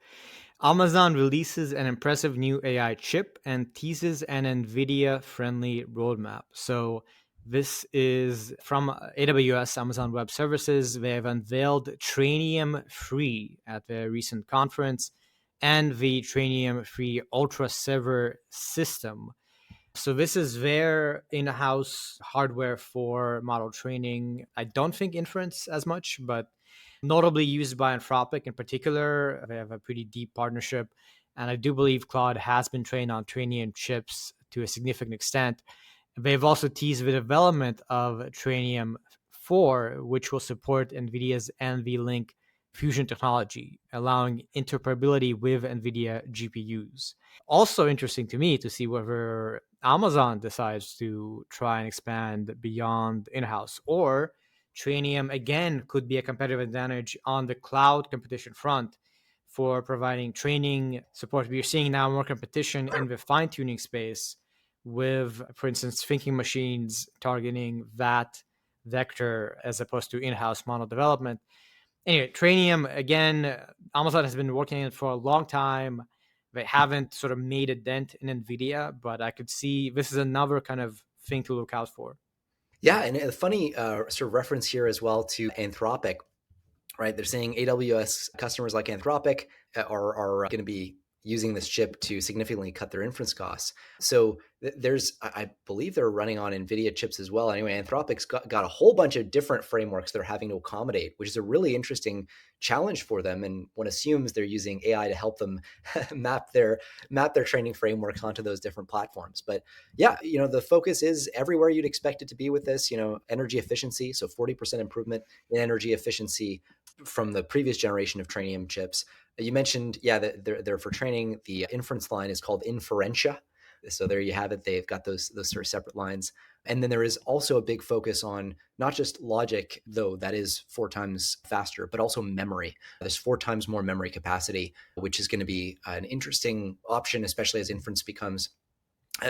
Amazon releases an impressive new AI chip and teases an Nvidia-friendly roadmap. So this is from AWS, Amazon Web Services. They have unveiled Trainium-free at their recent conference and the Trainium-free Ultra Server system. So this is their in-house hardware for model training. I don't think inference as much, but notably used by Anthropic in particular. They have a pretty deep partnership. And I do believe Claude has been trained on Trainium chips to a significant extent. They've also teased the development of Trainium 4, which will support NVIDIA's NVLink fusion technology, allowing interoperability with NVIDIA GPUs. Also interesting to me to see whether Amazon decides to try and expand beyond in-house, or Trainium again could be a competitive advantage on the cloud competition front for providing training support. We're seeing now more competition in the fine-tuning space with, for instance, thinking machines targeting that vector as opposed to in-house model development. Anyway, Trainium, again, Amazon has been working on it for a long time. They haven't sort of made a dent in NVIDIA, but I could see this is another kind of thing to look out for. Yeah, and a funny sort of reference here as well to Anthropic, right? They're saying AWS customers like Anthropic are going to be using this chip to significantly cut their inference costs. So there's, I believe they're running on NVIDIA chips as well. Anyway, Anthropic's got a whole bunch of different frameworks they're having to accommodate, which is a really interesting challenge for them. And one assumes they're using AI to help them map their training frameworks onto those different platforms. But yeah, the focus is everywhere you'd expect it to be with this, energy efficiency. So 40% improvement in energy efficiency from the previous generation of Trainium chips. You mentioned, yeah, that they're for training. The inference line is called Inferentia. So there you have it. They've got those sort of separate lines. And then there is also a big focus on not just logic, though that is 4 times faster, but also memory. There's 4 times more memory capacity, which is going to be an interesting option, especially as inference becomes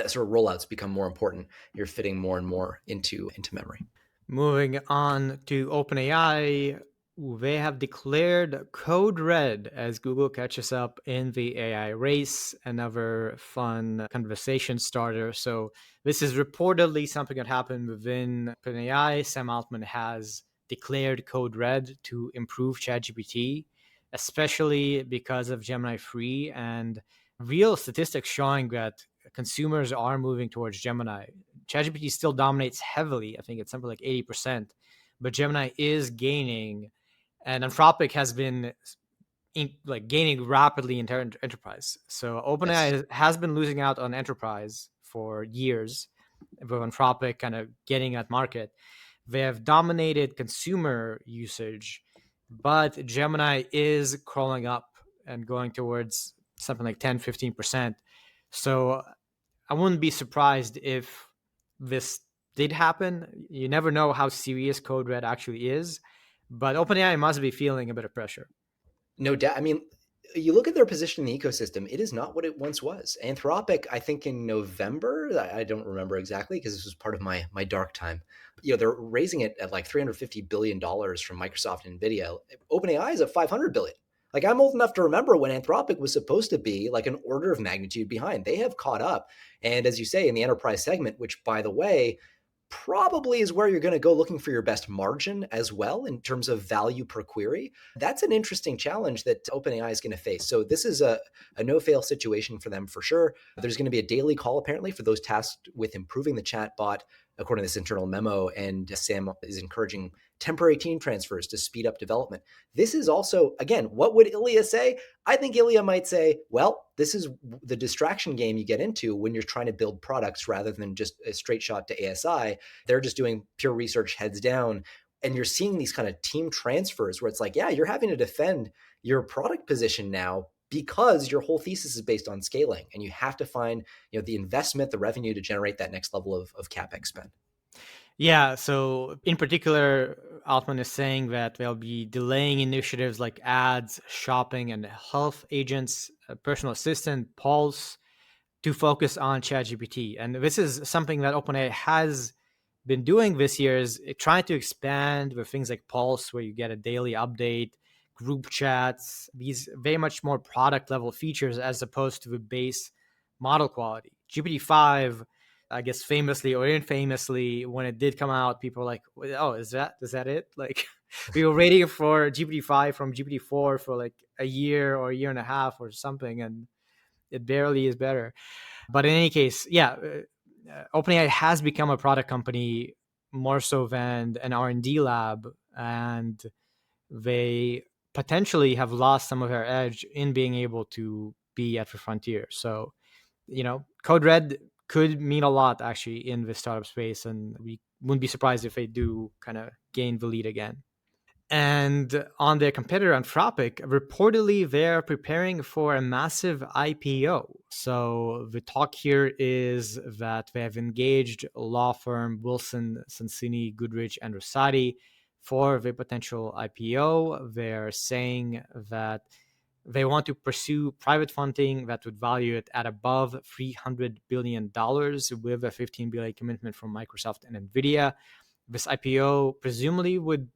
sort of rollouts become more important. You're fitting more and more into memory. Moving on to OpenAI, they have declared code red as Google catches up in the AI race. Another fun conversation starter. So this is reportedly something that happened within OpenAI. Sam Altman has declared code red to improve ChatGPT, especially because of Gemini 3 and real statistics showing that consumers are moving towards Gemini. ChatGPT still dominates heavily. I think it's something like 80%, but Gemini is gaining, and Anthropic has been gaining rapidly in enterprise. So OpenAI has been losing out on enterprise for years, with Anthropic kind of getting that market. They have dominated consumer usage, but Gemini is crawling up and going towards something like 10-15%. So I wouldn't be surprised if this did happen. You never know how serious code red actually is, but OpenAI must be feeling a bit of pressure. No doubt. I mean, you look at their position in the ecosystem, it is not what it once was. Anthropic, I think in November, I don't remember exactly because this was part of my dark time. They're raising it at like $350 billion from Microsoft and Nvidia. OpenAI is at $500 billion. Like, I'm old enough to remember when Anthropic was supposed to be like an order of magnitude behind. They have caught up. And as you say, in the enterprise segment, which by the way, probably is where you're going to go looking for your best margin as well in terms of value per query. That's an interesting challenge that OpenAI is going to face. So this is a no-fail situation for them for sure. There's going to be a daily call apparently for those tasked with improving the chatbot, according to this internal memo. And Sam is encouraging temporary team transfers to speed up development. This is also, again, what would Ilya say? I think Ilya might say, well, this is the distraction game you get into when you're trying to build products rather than just a straight shot to ASI. They're just doing pure research heads down. And you're seeing these kind of team transfers where it's like, yeah, you're having to defend your product position now because your whole thesis is based on scaling, and you have to find, the investment, the revenue to generate that next level of CapEx spend. Yeah, so in particular, Altman is saying that they'll be delaying initiatives like ads, shopping, and health agents, personal assistant, Pulse, to focus on ChatGPT. And this is something that OpenAI has been doing this year, is trying to expand with things like Pulse, where you get a daily update, group chats, these very much more product level features as opposed to the base model quality. GPT-5, I guess famously or infamously, when it did come out, people were like, oh, is that it? Like, we were waiting for GPT-5 from GPT-4 for like a year or a year and a half or something, and it barely is better. But in any case, yeah, OpenAI has become a product company more so than an R&D lab, and they potentially have lost some of their edge in being able to be at the frontier. So, Code Red could mean a lot actually in the startup space, and we wouldn't be surprised if they do kind of gain the lead again. And on their competitor Anthropic, reportedly they're preparing for a massive IPO. So the talk here is that they have engaged law firm Wilson, Sonsini, Goodrich, and Rosati for the potential IPO. They're saying that they want to pursue private funding that would value it at above $300 billion with a $15 billion commitment from Microsoft and Nvidia. This IPO presumably would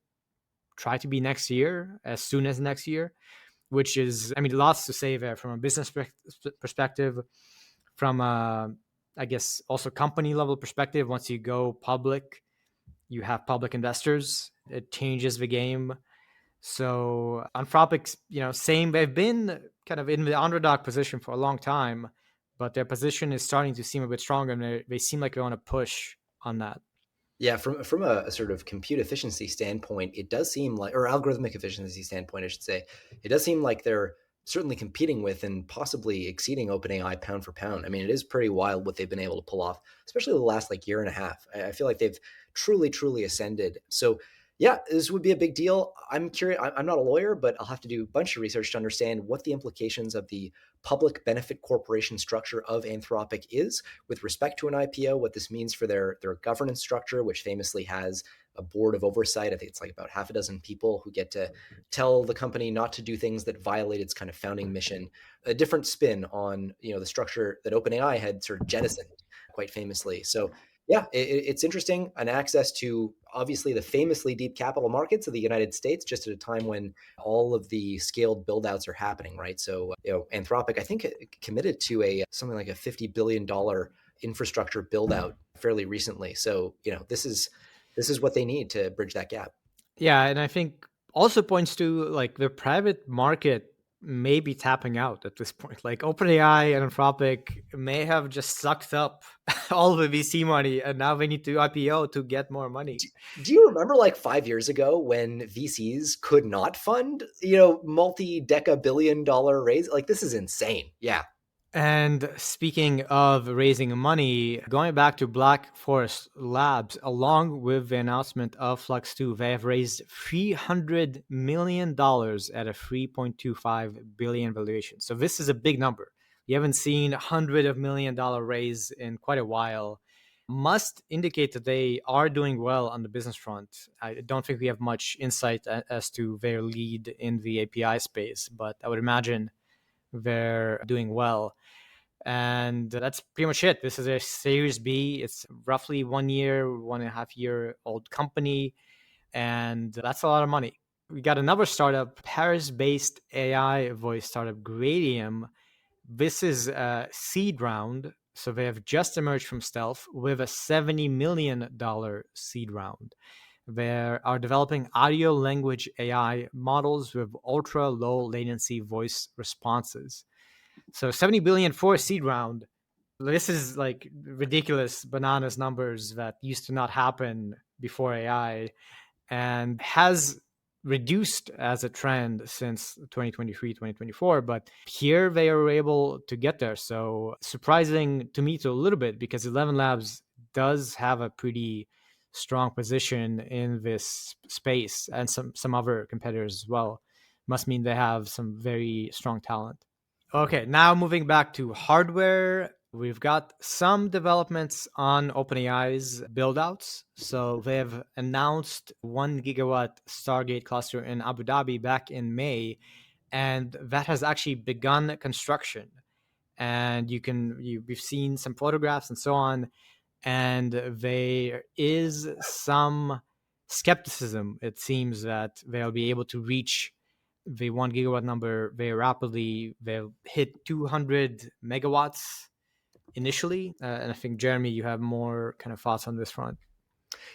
try to be next year, as soon as next year, which is, lots to say there from a business perspective, from a, I guess, also company level perspective. Once you go public, you have public investors. It changes the game. So Anthropic's, same, they've been kind of in the underdog position for a long time, but their position is starting to seem a bit stronger, and they seem like they want to push on that. Yeah, from a sort of compute efficiency standpoint, it does seem like, or algorithmic efficiency standpoint, I should say, it does seem like they're certainly competing with and possibly exceeding OpenAI pound for pound. I mean, it is pretty wild what they've been able to pull off, especially the last like year and a half. I feel like they've truly ascended. So yeah, this would be a big deal. I'm curious. I'm not a lawyer, but I'll have to do a bunch of research to understand what the implications of the public benefit corporation structure of Anthropic is with respect to an IPO, what this means for their governance structure, which famously has a board of oversight. I think it's like about half a dozen people who get to tell the company not to do things that violate its kind of founding mission. A different spin on the structure that OpenAI had sort of jettisoned quite famously. So yeah, it's interesting. An access to obviously the famously deep capital markets of the United States, just at a time when all of the scaled buildouts are happening, right? So, Anthropic, I think, committed to something like a $50 billion infrastructure build out fairly recently. So, this is what they need to bridge that gap. Yeah, and I think also points to like the private market may be tapping out at this point. Like OpenAI and Anthropic may have just sucked up all the VC money, and now they need to IPO to get more money. Do you remember like 5 years ago when VCs could not fund, multi-deca billion-dollar raise? Like, this is insane. Yeah. And speaking of raising money, going back to Black Forest Labs, along with the announcement of Flux.2, they have raised $300 million at a $3.25 billion valuation. So this is a big number. You haven't seen $100 million raise in quite a while. Must indicate that they are doing well on the business front. I don't think we have much insight as to their lead in the API space, but I would imagine they're doing well. And that's pretty much it. This is a Series B. It's roughly 1.5 year old company, and that's a lot of money. We got another startup, Paris-based AI voice startup, Gradium. This is a seed round. So they have just emerged from stealth with a $70 million seed round. They are developing audio language AI models with ultra low latency voice responses. So 70 billion for a seed round. This is like ridiculous bananas numbers that used to not happen before AI and has reduced as a trend since 2023, 2024. But here they are able to get there. So surprising to me to a little bit, because 11 Labs does have a pretty strong position in this space, and some other competitors as well. Must mean they have some very strong talent. Okay, now moving back to hardware, we've got some developments on OpenAI's buildouts. So they've announced 1 gigawatt Stargate cluster in Abu Dhabi back in May, and that has actually begun construction. And we've seen some photographs and so on, and there is some skepticism. It seems that they'll be able to reach the 1 gigawatt number very rapidly. They'll hit 200 megawatts initially. And I think, Jeremie, you have more kind of thoughts on this front.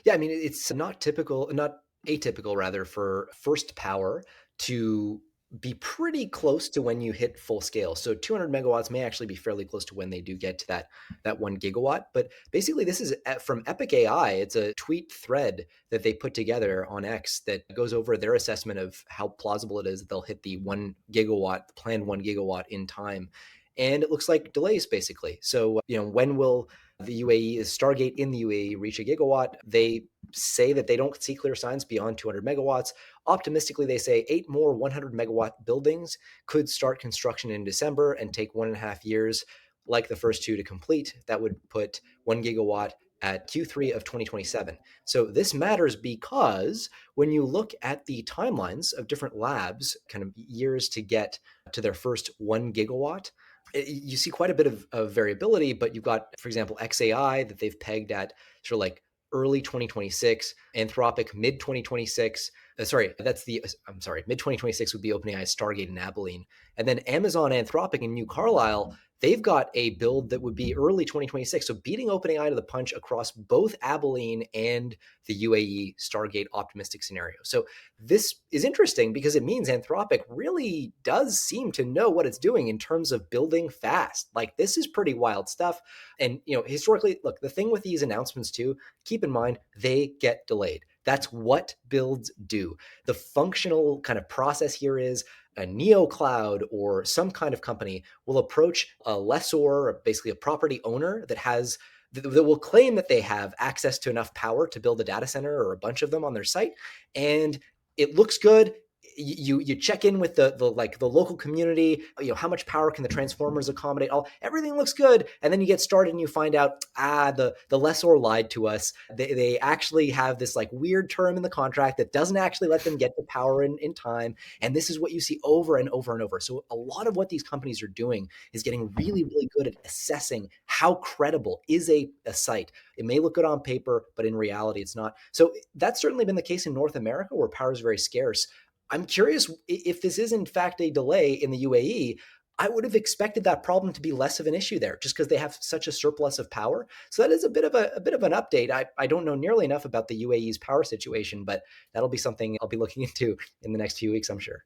Yeah, I mean, it's not atypical rather, for first power to be pretty close to when you hit full scale. So 200 megawatts may actually be fairly close to when they do get to that 1 gigawatt. But basically, this is from Epic AI. It's a tweet thread that they put together on X that goes over their assessment of how plausible it is that they'll hit the 1 gigawatt, planned 1 gigawatt in time. And it looks like delays, basically. So, when will the is Stargate in the UAE reach a gigawatt? They say that they don't see clear signs beyond 200 megawatts. Optimistically, they say 8 more 100 megawatt buildings could start construction in December and take 1.5 years, like the first two, to complete. That would put 1 gigawatt at Q3 of 2027. So this matters because when you look at the timelines of different labs, kind of years to get to their first 1 gigawatt, you see quite a bit of variability. But you've got, for example, XAI that they've pegged at sort of like early 2026, Anthropic mid 2026. Mid 2026 would be OpenAI's Stargate in Abilene. And then Amazon, Anthropic, and New Carlisle, they've got a build that would be early 2026. So beating OpenAI to the punch across both Abilene and the UAE Stargate optimistic scenario. So this is interesting because it means Anthropic really does seem to know what it's doing in terms of building fast. Like, this is pretty wild stuff. And, historically, look, the thing with these announcements too, keep in mind, they get delayed. That's what builds do. The functional kind of process here is a neo cloud or some kind of company will approach a lessor, basically a property owner that will claim that they have access to enough power to build a data center or a bunch of them on their site, and it looks good. You check in with the local community. How much power can the transformers accommodate? Everything looks good, and then you get started and you find out the lessor lied to us. They actually have this like weird term in the contract that doesn't actually let them get the power in time. And this is what you see over and over and over. So a lot of what these companies are doing is getting really, really good at assessing how credible is a site. It may look good on paper, but in reality, it's not. So that's certainly been the case in North America, where power is very scarce. I'm curious if this is in fact a delay in the UAE. I would have expected that problem to be less of an issue there, just because they have such a surplus of power. So that is a bit of an update. I don't know nearly enough about the UAE's power situation, but that'll be something I'll be looking into in the next few weeks, I'm sure.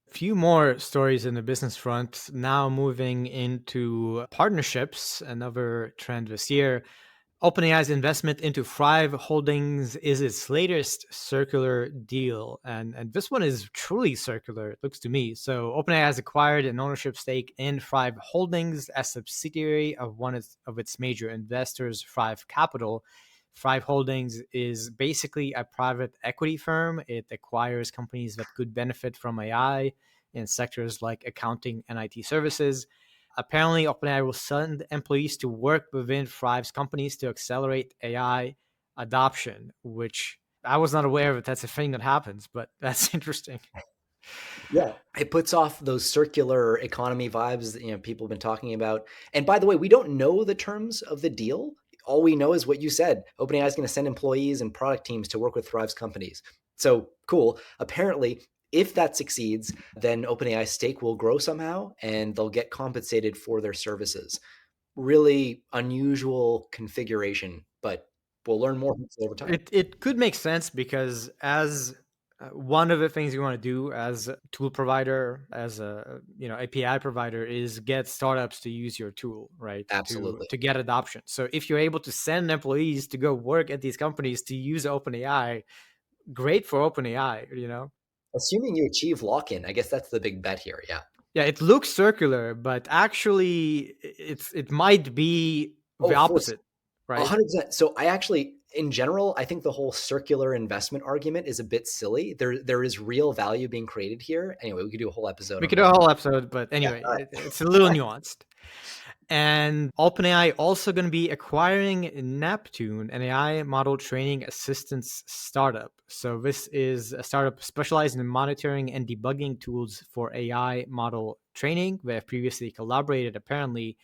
Few more stories in the business front. Now moving into partnerships, another trend this year. OpenAI's investment into Thrive Holdings is its latest circular deal. And this one is truly circular, it looks to me. So OpenAI has acquired an ownership stake in Thrive Holdings, a subsidiary of one of its major investors, Thrive Capital. Thrive Holdings is basically a private equity firm. It acquires companies that could benefit from AI in sectors like accounting and IT services. Apparently, OpenAI will send employees to work within Thrive's companies to accelerate AI adoption, which I was not aware of. That's a thing that happens, but that's interesting. Yeah, it puts off those circular economy vibes that people have been talking about. And by the way, we don't know the terms of the deal. All we know is what you said. OpenAI is going to send employees and product teams to work with Thrive's companies. So cool. Apparently, if that succeeds, then OpenAI's stake will grow somehow, and they'll get compensated for their services. really unusual configuration, but we'll learn more over time. It could make sense because as one of the things you want to do as a tool provider, as a API provider, is get startups to use your tool, right? Absolutely. To get adoption. So if you're able to send employees to go work at these companies to use OpenAI, great for OpenAI. Assuming you achieve lock-in, I guess that's the big bet here. Yeah. Yeah, it looks circular, but actually it might be the Oh, for opposite, right? 100%. So I actually, in general, I think the whole circular investment argument is a bit silly. There is real value being created here. Anyway, we could do a whole episode We on could do what. a whole episode, but Yeah. anyway, All right. it's a little nuanced. And OpenAI also going to be acquiring Neptune, an AI model training assistance startup. So this is a startup specialized in monitoring and debugging tools for AI model training. They have previously collaborated, apparently,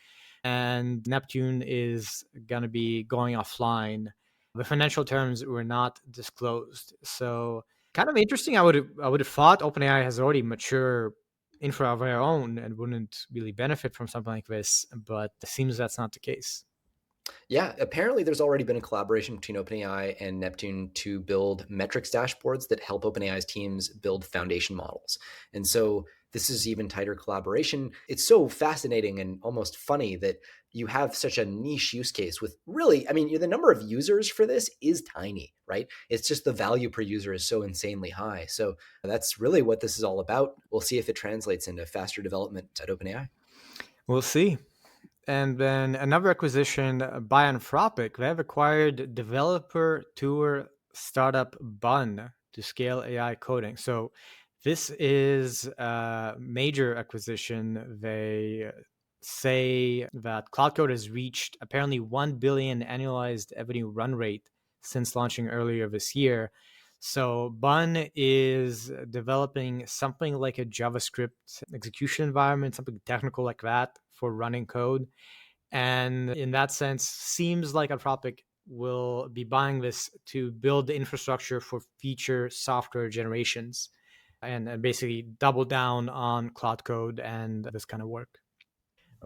and Neptune is going to be going offline. The financial terms were not disclosed. So kind of interesting. I would have thought OpenAI has already mature infra of their own and wouldn't really benefit from something like this, but it seems that's not the case. Yeah, apparently there's already been a collaboration between OpenAI and Neptune to build metrics dashboards that help OpenAI's teams build foundation models. And so this is even tighter collaboration. It's so fascinating and almost funny that you have such a niche use case with really, I mean, the number of users for this is tiny, right? It's just the value per user is so insanely high. So that's really what this is all about. We'll see if it translates into faster development at OpenAI. We'll see. And then another acquisition by Anthropic. They have acquired developer tour startup Bun to scale AI coding. So this is a major acquisition. They say that Cloud Code has reached apparently 1 billion annualized revenue run rate since launching earlier this year. So Bun is developing something like a JavaScript execution environment, something technical like that for running code. And in that sense, seems like Anthropic will be buying this to build the infrastructure for future software generations and basically double down on cloud code and this kind of work.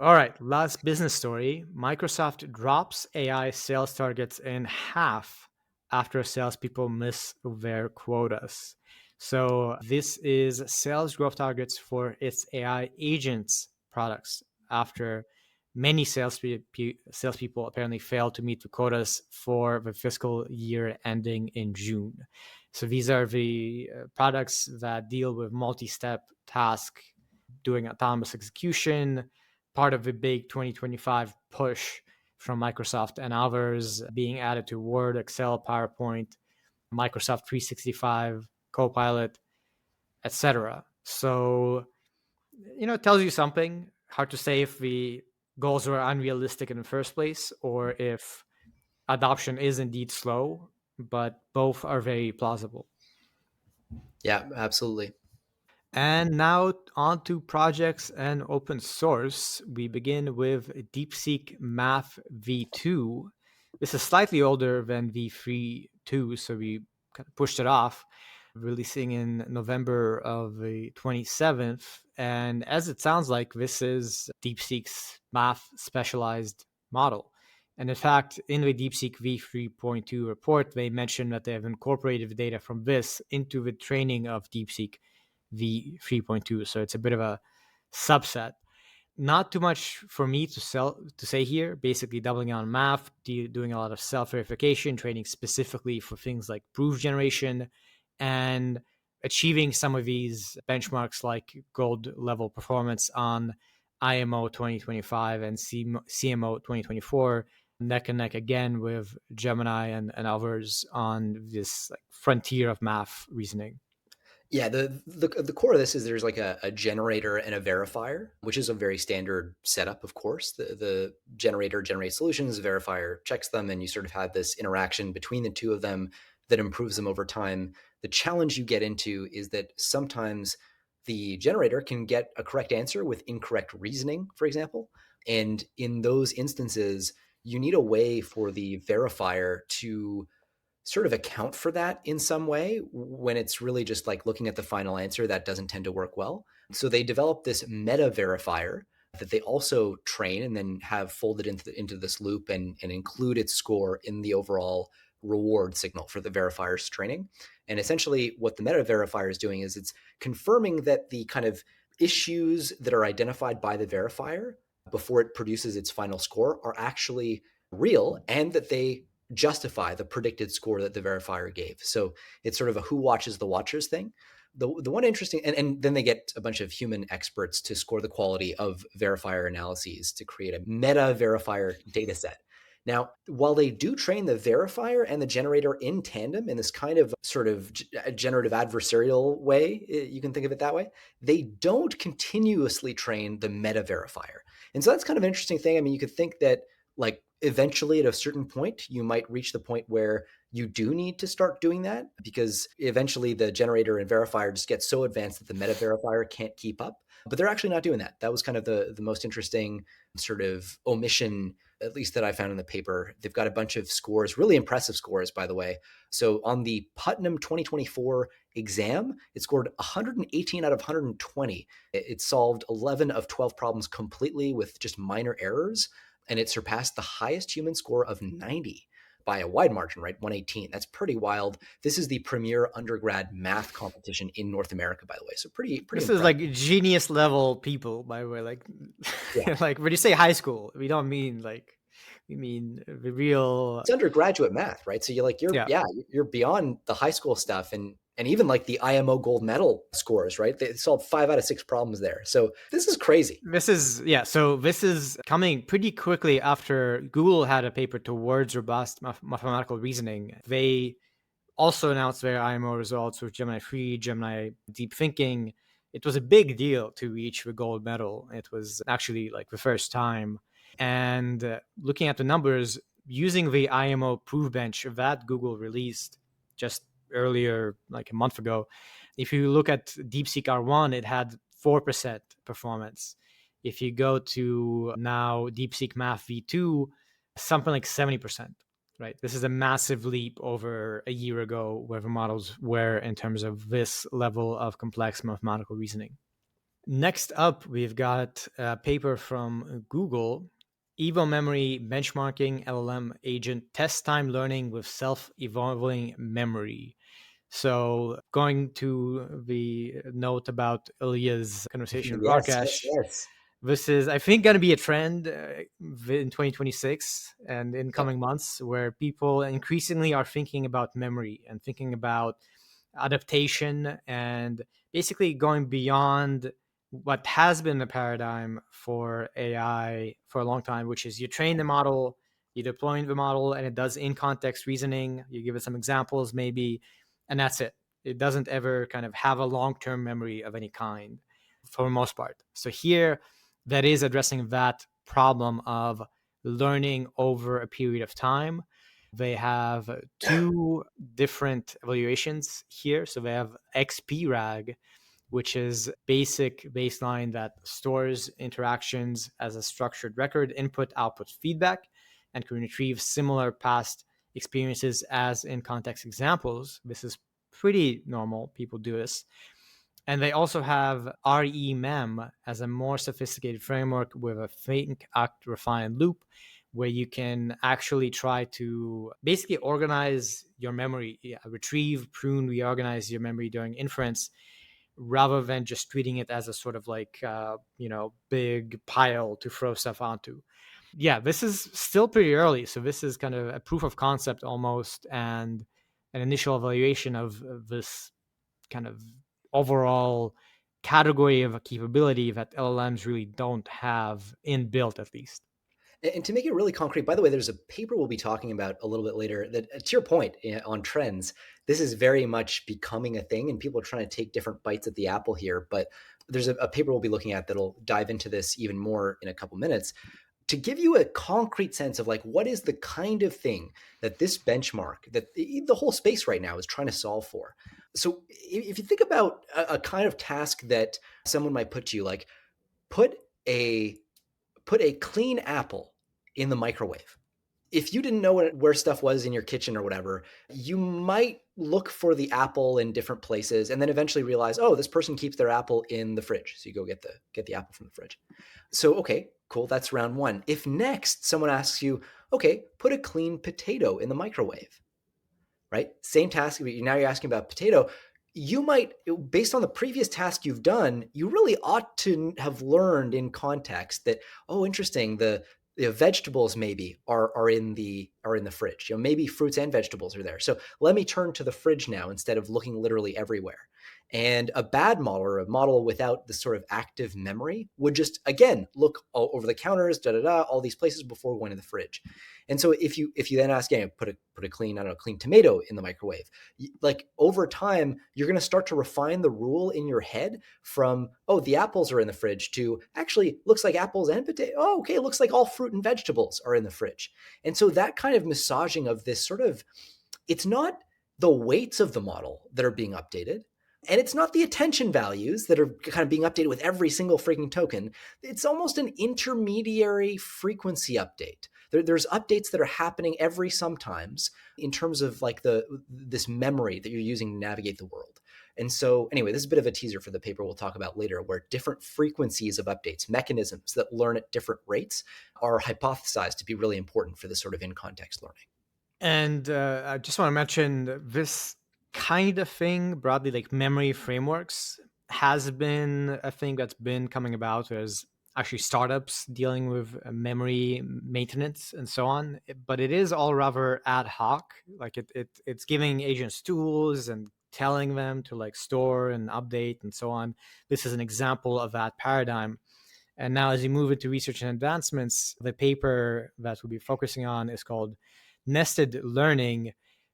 All right, last business story. Microsoft drops AI sales targets in half after salespeople miss their quotas. So, this is sales growth targets for its AI agents products after many salespeople apparently failed to meet the quotas for the fiscal year ending in June. So, these are the products that deal with multi step task, doing autonomous execution, part of the big 2025 push from Microsoft and others being added to Word, Excel, PowerPoint, Microsoft 365, Copilot, etc. So, it tells you something. Hard to say if the goals were unrealistic in the first place or if adoption is indeed slow, but both are very plausible. Yeah, absolutely. And now on to projects and open source. We begin with DeepSeek Math v2. This is slightly older than v3.2, so we kind of pushed it off, releasing in November of the 27th. And as it sounds like, this is DeepSeek's math specialized model. And in fact, in the DeepSeek v3.2 report, they mentioned that they have incorporated the data from this into the training of DeepSeek v3.2. So it's a bit of a subset. Not too much for me to say here. Basically, doubling on math, doing a lot of self-verification, training specifically for things like proof generation, and achieving some of these benchmarks like gold level performance on IMO 2025 and CMO 2024, neck and neck again with Gemini and others on this like frontier of math reasoning. Yeah, the core of this is there's like a generator and a verifier, which is a very standard setup, of course. The generator generates solutions, the verifier checks them, and you sort of have this interaction between the two of them that improves them over time. The challenge you get into is that sometimes the generator can get a correct answer with incorrect reasoning, for example. And in those instances, you need a way for the verifier to sort of account for that in some way when it's really just like looking at the final answer that doesn't tend to work well. So they developed this meta verifier, that they also train and then have folded into this loop and include its score in the overall reward signal for the verifier's training. And essentially what the meta verifier is doing is it's confirming that the kind of issues that are identified by the verifier before it produces its final score are actually real and that they justify the predicted score that the verifier gave. So it's sort of a who watches the watchers thing. The one interesting, and then they get a bunch of human experts to score the quality of verifier analyses to create a meta verifier data set. Now, while they do train the verifier and the generator in tandem in this kind of sort of generative adversarial way, you can think of it that way, they don't continuously train the meta verifier. And so that's kind of an interesting thing. I mean, you could think that like eventually at a certain point, you might reach the point where you do need to start doing that because eventually the generator and verifier just get so advanced that the meta verifier can't keep up. But they're actually not doing that. That was kind of the most interesting sort of omission, at least that I found in the paper. They've got a bunch of scores, really impressive scores, by the way. So on the Putnam 2024 exam, it scored 118 out of 120. It solved 11 of 12 problems completely with just minor errors, and it surpassed the highest human score of 90 by a wide margin, right? 118. That's pretty wild. This is the premier undergrad math competition in North America, by the way. So pretty This impressive. is like genius level people, by the way. Like, Yeah. like when you say high school, we don't mean like, we mean the real. It's undergraduate math, right? So Yeah. you're beyond the high school stuff and even like the IMO gold medal scores, right? They solved 5 out of 6 problems there. So this is crazy. So this is coming pretty quickly after Google had a paper towards robust mathematical reasoning. They also announced their IMO results with Gemini 3, Gemini Deep Thinking. It was a big deal to reach the gold medal. It was actually like the first time. And looking at the numbers, using the IMO proof bench that Google released just earlier, like a month ago, if you look at DeepSeek R1, it had 4% performance. If you go to now DeepSeek Math V2, something like 70%. Right. This is a massive leap over a year ago where the models were in terms of this level of complex mathematical reasoning. Next up, we've got a paper from Google, Evo-Memory benchmarking LLM agent test time learning with self-evolving memory. So going to the note about Ilya's conversation with Rakesh, Yes. this is, I think, going to be a trend in 2026 and in Yep. coming months where people increasingly are thinking about memory and thinking about adaptation and basically going beyond what has been the paradigm for AI for a long time, which is you train the model, you deploy the model, and it does in-context reasoning. You give it some examples, maybe, and that's it. It doesn't ever kind of have a long-term memory of any kind for the most part. So here, that is addressing that problem of learning over a period of time. They have 2 different evaluations here. So they have XPRAG, which is basic baseline that stores interactions as a structured record, input output feedback, and can retrieve similar past experiences as in context examples. This is pretty normal. People do this. And they also have REMEM as a more sophisticated framework with a think, act, refine loop, where you can actually try to basically organize your memory, retrieve, prune, reorganize your memory during inference, rather than just treating it as a sort of like, big pile to throw stuff onto. Yeah, this is still pretty early. So this is kind of a proof of concept almost, and an initial evaluation of this kind of overall category of a capability that LLMs really don't have inbuilt, at least. And to make it really concrete, by the way, there's a paper we'll be talking about a little bit later that, to your point on trends, this is very much becoming a thing and people are trying to take different bites at the apple here. But there's a paper we'll be looking at that'll dive into this even more in a couple minutes to give you a concrete sense of like what is the kind of thing that this benchmark, that the whole space right now is trying to solve for. So if you think about a kind of task that someone might put to you, like put a clean apple in the microwave. if you didn't know where stuff was in your kitchen or whatever, you might look for the apple in different places and then eventually realize, oh, this person keeps their apple in the fridge. So you go get the apple from the fridge. So, okay, cool. That's round one. If next someone asks you, okay, put a clean potato in the microwave, right? Same task. Now you're asking about potato. You might, based on the previous task you've done, you really ought to have learned in context that, oh, interesting, the vegetables maybe are in the fridge. Maybe fruits and vegetables are there. So let me turn to the fridge now instead of looking literally everywhere. And a bad model, or a model without this sort of active memory, would just, again, look all over the counters, all these places before going to the fridge. And so if you then ask, put a clean tomato in the microwave, like over time, you're going to start to refine the rule in your head from, oh, the apples are in the fridge, to actually looks like apples and potato. Oh, okay, looks like all fruit and vegetables are in the fridge. And so that kind of massaging of this sort of, it's not the weights of the model that are being updated. And it's not the attention values that are kind of being updated with every single freaking token. It's almost an intermediary frequency update. There's updates that are happening every sometimes in terms of like this memory that you're using to navigate the world. And so anyway, this is a bit of a teaser for the paper we'll talk about later, where different frequencies of updates, mechanisms that learn at different rates, are hypothesized to be really important for this sort of in-context learning. And I just want to mention this kind of thing, broadly, like memory frameworks, has been a thing that's been coming about. There's actually startups dealing with memory maintenance and so on, but it is all rather ad hoc. Like it's giving agents tools and telling them to like store and update and so on. This is an example of that paradigm. And now as you move into research and advancements, the paper that we'll be focusing on is called Nested Learning,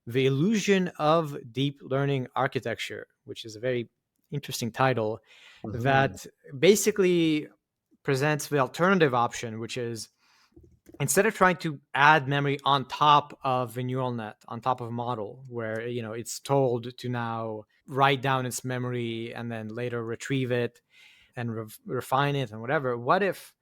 the Illusion of Deep Learning Architecture, which is a very interesting title that basically presents the alternative option, which is instead of trying to add memory on top of a neural net, on top of a model, where it's told to now write down its memory and then later retrieve it and refine it and whatever, what if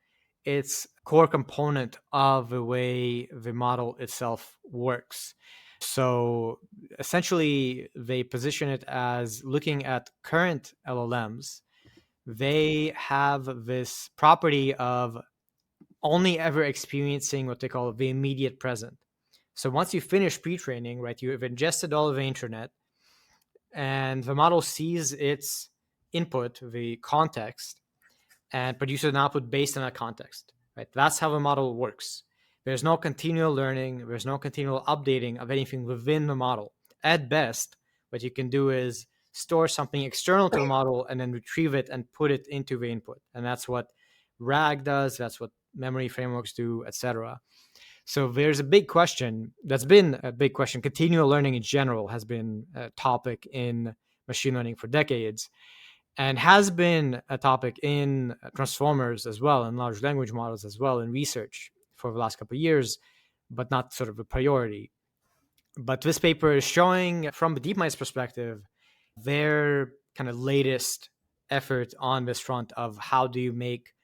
it's core component of the way the model itself works? So essentially, they position it as looking at current LLMs. They have this property of only ever experiencing what they call the immediate present. So once you finish pre-training, right, you have ingested all of the internet, and the model sees its input, the context, and produces an output based on that context. Right? That's how the model works. There's no continual learning. There's no continual updating of anything within the model. At best, what you can do is store something external to the model and then retrieve it and put it into the input. And that's what RAG does. That's what memory frameworks do, etc. So there's a big question. That's been a big question. Continual learning in general has been a topic in machine learning for decades, and has been a topic in transformers as well, and large language models as well in research for the last couple of years, but not sort of a priority. But this paper is showing, from the DeepMind's perspective, their kind of latest effort on this front of how do you make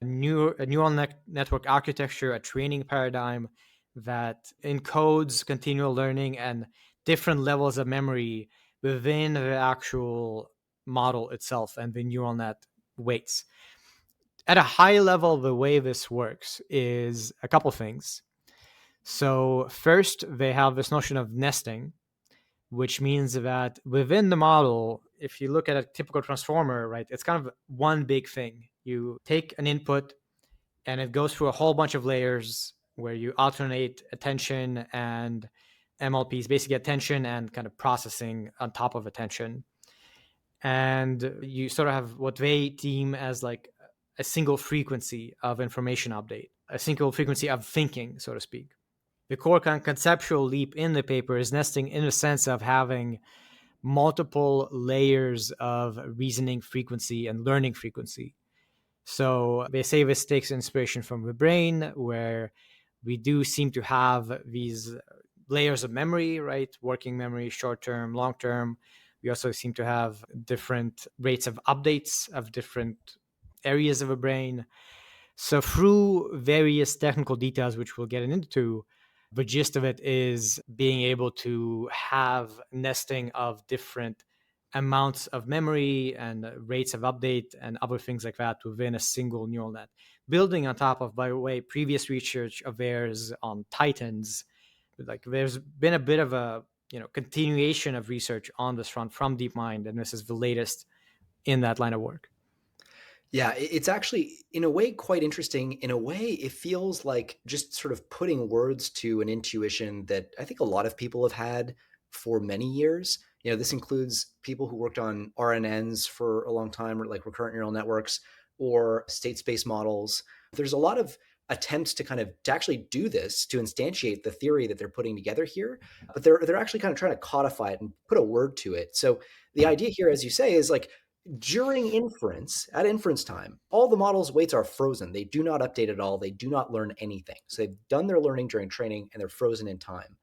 a neural network architecture, a training paradigm that encodes continual learning and different levels of memory within the actual model itself and the neural net weights. At a high level, the way this works is a couple things. So first, they have this notion of nesting, which means that within the model, if you look at a typical transformer, right, it's kind of one big thing. You take an input and it goes through a whole bunch of layers where you alternate attention and MLPs, basically attention and kind of processing on top of attention. And you sort of have what they deem as like a single frequency of information update, a single frequency of thinking, so to speak. The core conceptual leap in the paper is nesting in the sense of having multiple layers of reasoning frequency and learning frequency. So they say this takes inspiration from the brain, where we do seem to have these layers of memory, right? Working memory, short term, long term. We also seem to have different rates of updates of different areas of the brain. So through various technical details, which we'll get into, The gist of it is being able to have nesting of different amounts of memory and rates of update and other things like that within a single neural net. Building on top of, by the way, previous research of theirs on Titans, like there's been a bit of a continuation of research on this front from DeepMind, and this is the latest in that line of work. Yeah, it's actually, in a way, quite interesting. In a way, it feels like just sort of putting words to an intuition that I think a lot of people have had for many years. This includes people who worked on RNNs for a long time, or like recurrent neural networks or state space models. There's a lot of attempts to actually do this, to instantiate the theory that they're putting together here, but they're actually kind of trying to codify it and put a word to it. So the idea here, as you say, is like, during inference, at inference time, all the models' weights are frozen. They do not update at all. They do not learn anything. So they've done their learning during training and they're frozen in time.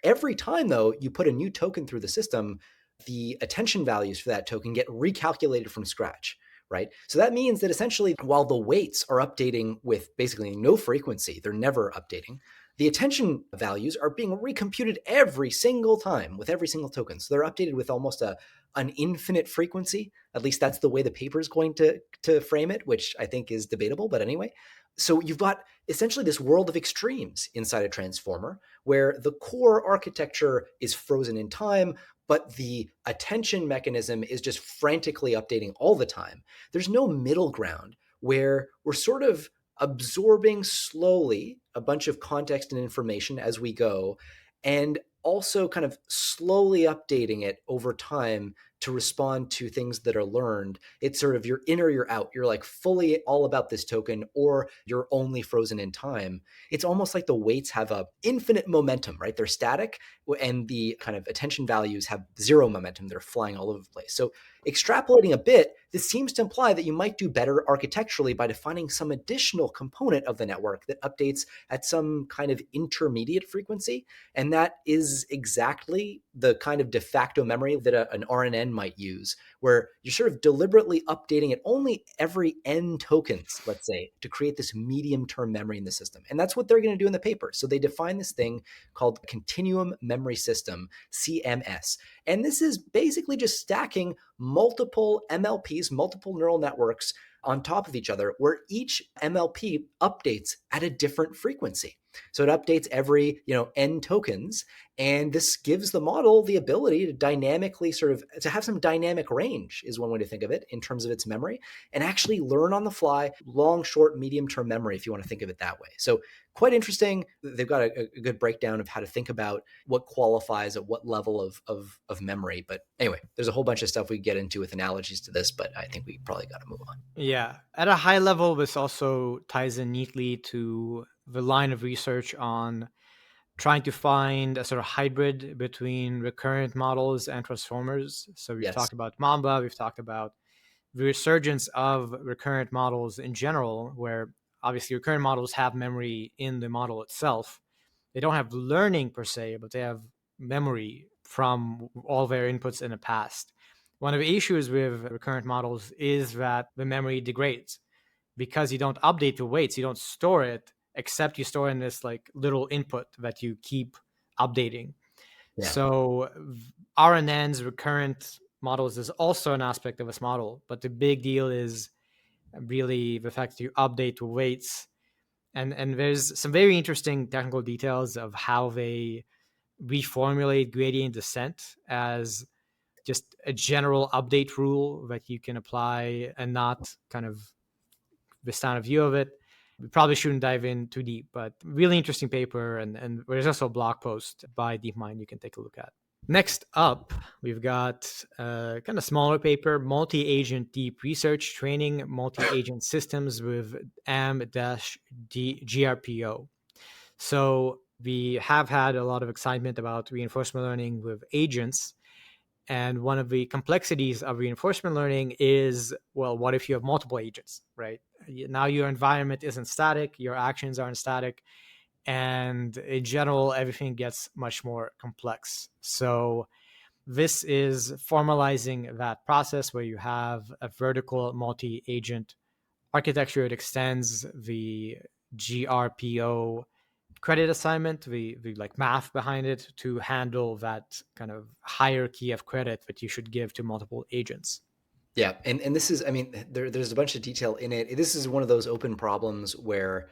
Every time, though, you put a new token through the system, the attention values for that token get recalculated from scratch, right? So that means that essentially, while the weights are updating with basically no frequency, they're never updating, the attention values are being recomputed every single time with every single token. So they're updated with almost an infinite frequency. At least that's the way the paper is going to frame it, which I think is debatable. But anyway, so you've got essentially this world of extremes inside a transformer where the core architecture is frozen in time, but the attention mechanism is just frantically updating all the time. There's no middle ground where we're sort of absorbing slowly a bunch of context and information as we go, and also kind of slowly updating it over time to respond to things that are learned. It's sort of you're in or you're out. You're like fully all about this token, or you're only frozen in time. It's almost like the weights have a infinite momentum, right? They're static, and the kind of attention values have zero momentum. They're flying all over the place. So extrapolating a bit, this seems to imply that you might do better architecturally by defining some additional component of the network that updates at some kind of intermediate frequency. And that is exactly the kind of de facto memory that an RNN might use, where you're sort of deliberately updating it only every n tokens, let's say, to create this medium-term memory in the system. And that's what they're going to do in the paper. So they define this thing called Continuum Memory System, CMS. And this is basically just stacking multiple MLPs, multiple neural networks on top of each other, where each MLP updates at a different frequency. So it updates every, n tokens, and this gives the model the ability to dynamically to have some dynamic range, is one way to think of it in terms of its memory, and actually learn on the fly, long, short, medium-term memory, if you want to think of it that way. So quite interesting. They've got a good breakdown of how to think about what qualifies at what level of memory. But anyway, there's a whole bunch of stuff we get into with analogies to this, but I think we probably got to move on. Yeah. At a high level, this also ties in neatly to the line of research on trying to find a sort of hybrid between recurrent models and transformers. So we've talked about Mamba, we've talked about the resurgence of recurrent models in general, where obviously recurrent models have memory in the model itself. They don't have learning per se, but they have memory from all their inputs in the past. One of the issues with recurrent models is that the memory degrades because you don't update the weights, you don't store it, except you store in this like little input that you keep updating. Yeah. So RNNs, recurrent models, is also an aspect of this model, but the big deal is really the fact that you update the weights. And there's some very interesting technical details of how they reformulate gradient descent as just a general update rule that you can apply and not kind of the standard view of it. We probably shouldn't dive in too deep, but really interesting paper. And there's also a blog post by DeepMind you can take a look at. Next up, we've got a kind of smaller paper, multi-agent deep research training multi-agent systems with M-GRPO. So we have had a lot of excitement about reinforcement learning with agents. And one of the complexities of reinforcement learning is, well, what if you have multiple agents, right? Now your environment isn't static, your actions aren't static, and in general, everything gets much more complex. So this is formalizing that process where you have a vertical multi-agent architecture. It extends the GRPO credit assignment, the like math behind it to handle that kind of hierarchy of credit that you should give to multiple agents. Yeah, and this is, I mean, there's a bunch of detail in it. This is one of those open problems where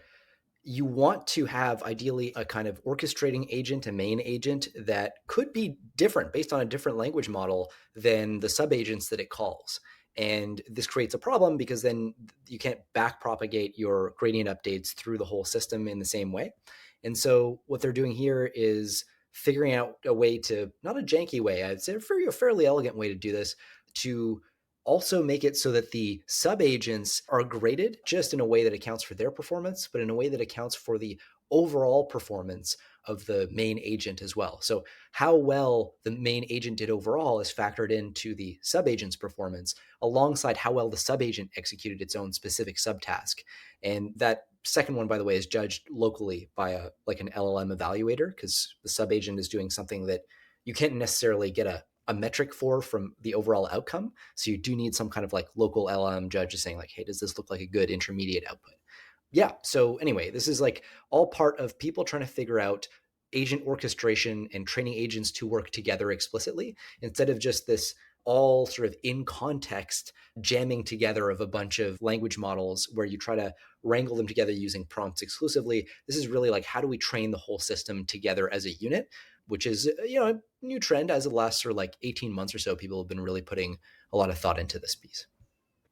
you want to have ideally a kind of orchestrating agent, a main agent that could be different based on a different language model than the subagents that it calls. And this creates a problem because then you can't back propagate your gradient updates through the whole system in the same way. And so what they're doing here is figuring out a way to, not a janky way, I'd say a fairly elegant way to do this, to also make it so that the subagents are graded just in a way that accounts for their performance, but in a way that accounts for the overall performance of the main agent as well. So how well the main agent did overall is factored into the subagent's performance alongside how well the subagent executed its own specific subtask. And that second one, by the way, is judged locally by an LLM evaluator, because the subagent is doing something that you can't necessarily get a metric for from the overall outcome. So you do need some kind of like local LLM judge saying like, hey, does this look like a good intermediate output? Yeah. So anyway, this is like all part of people trying to figure out agent orchestration and training agents to work together explicitly instead of just this all sort of in context jamming together of a bunch of language models where you try to wrangle them together using prompts exclusively. This is really like, how do we train the whole system together as a unit, which is, a new trend. As of the last sort of like 18 months or so, people have been really putting a lot of thought into this piece.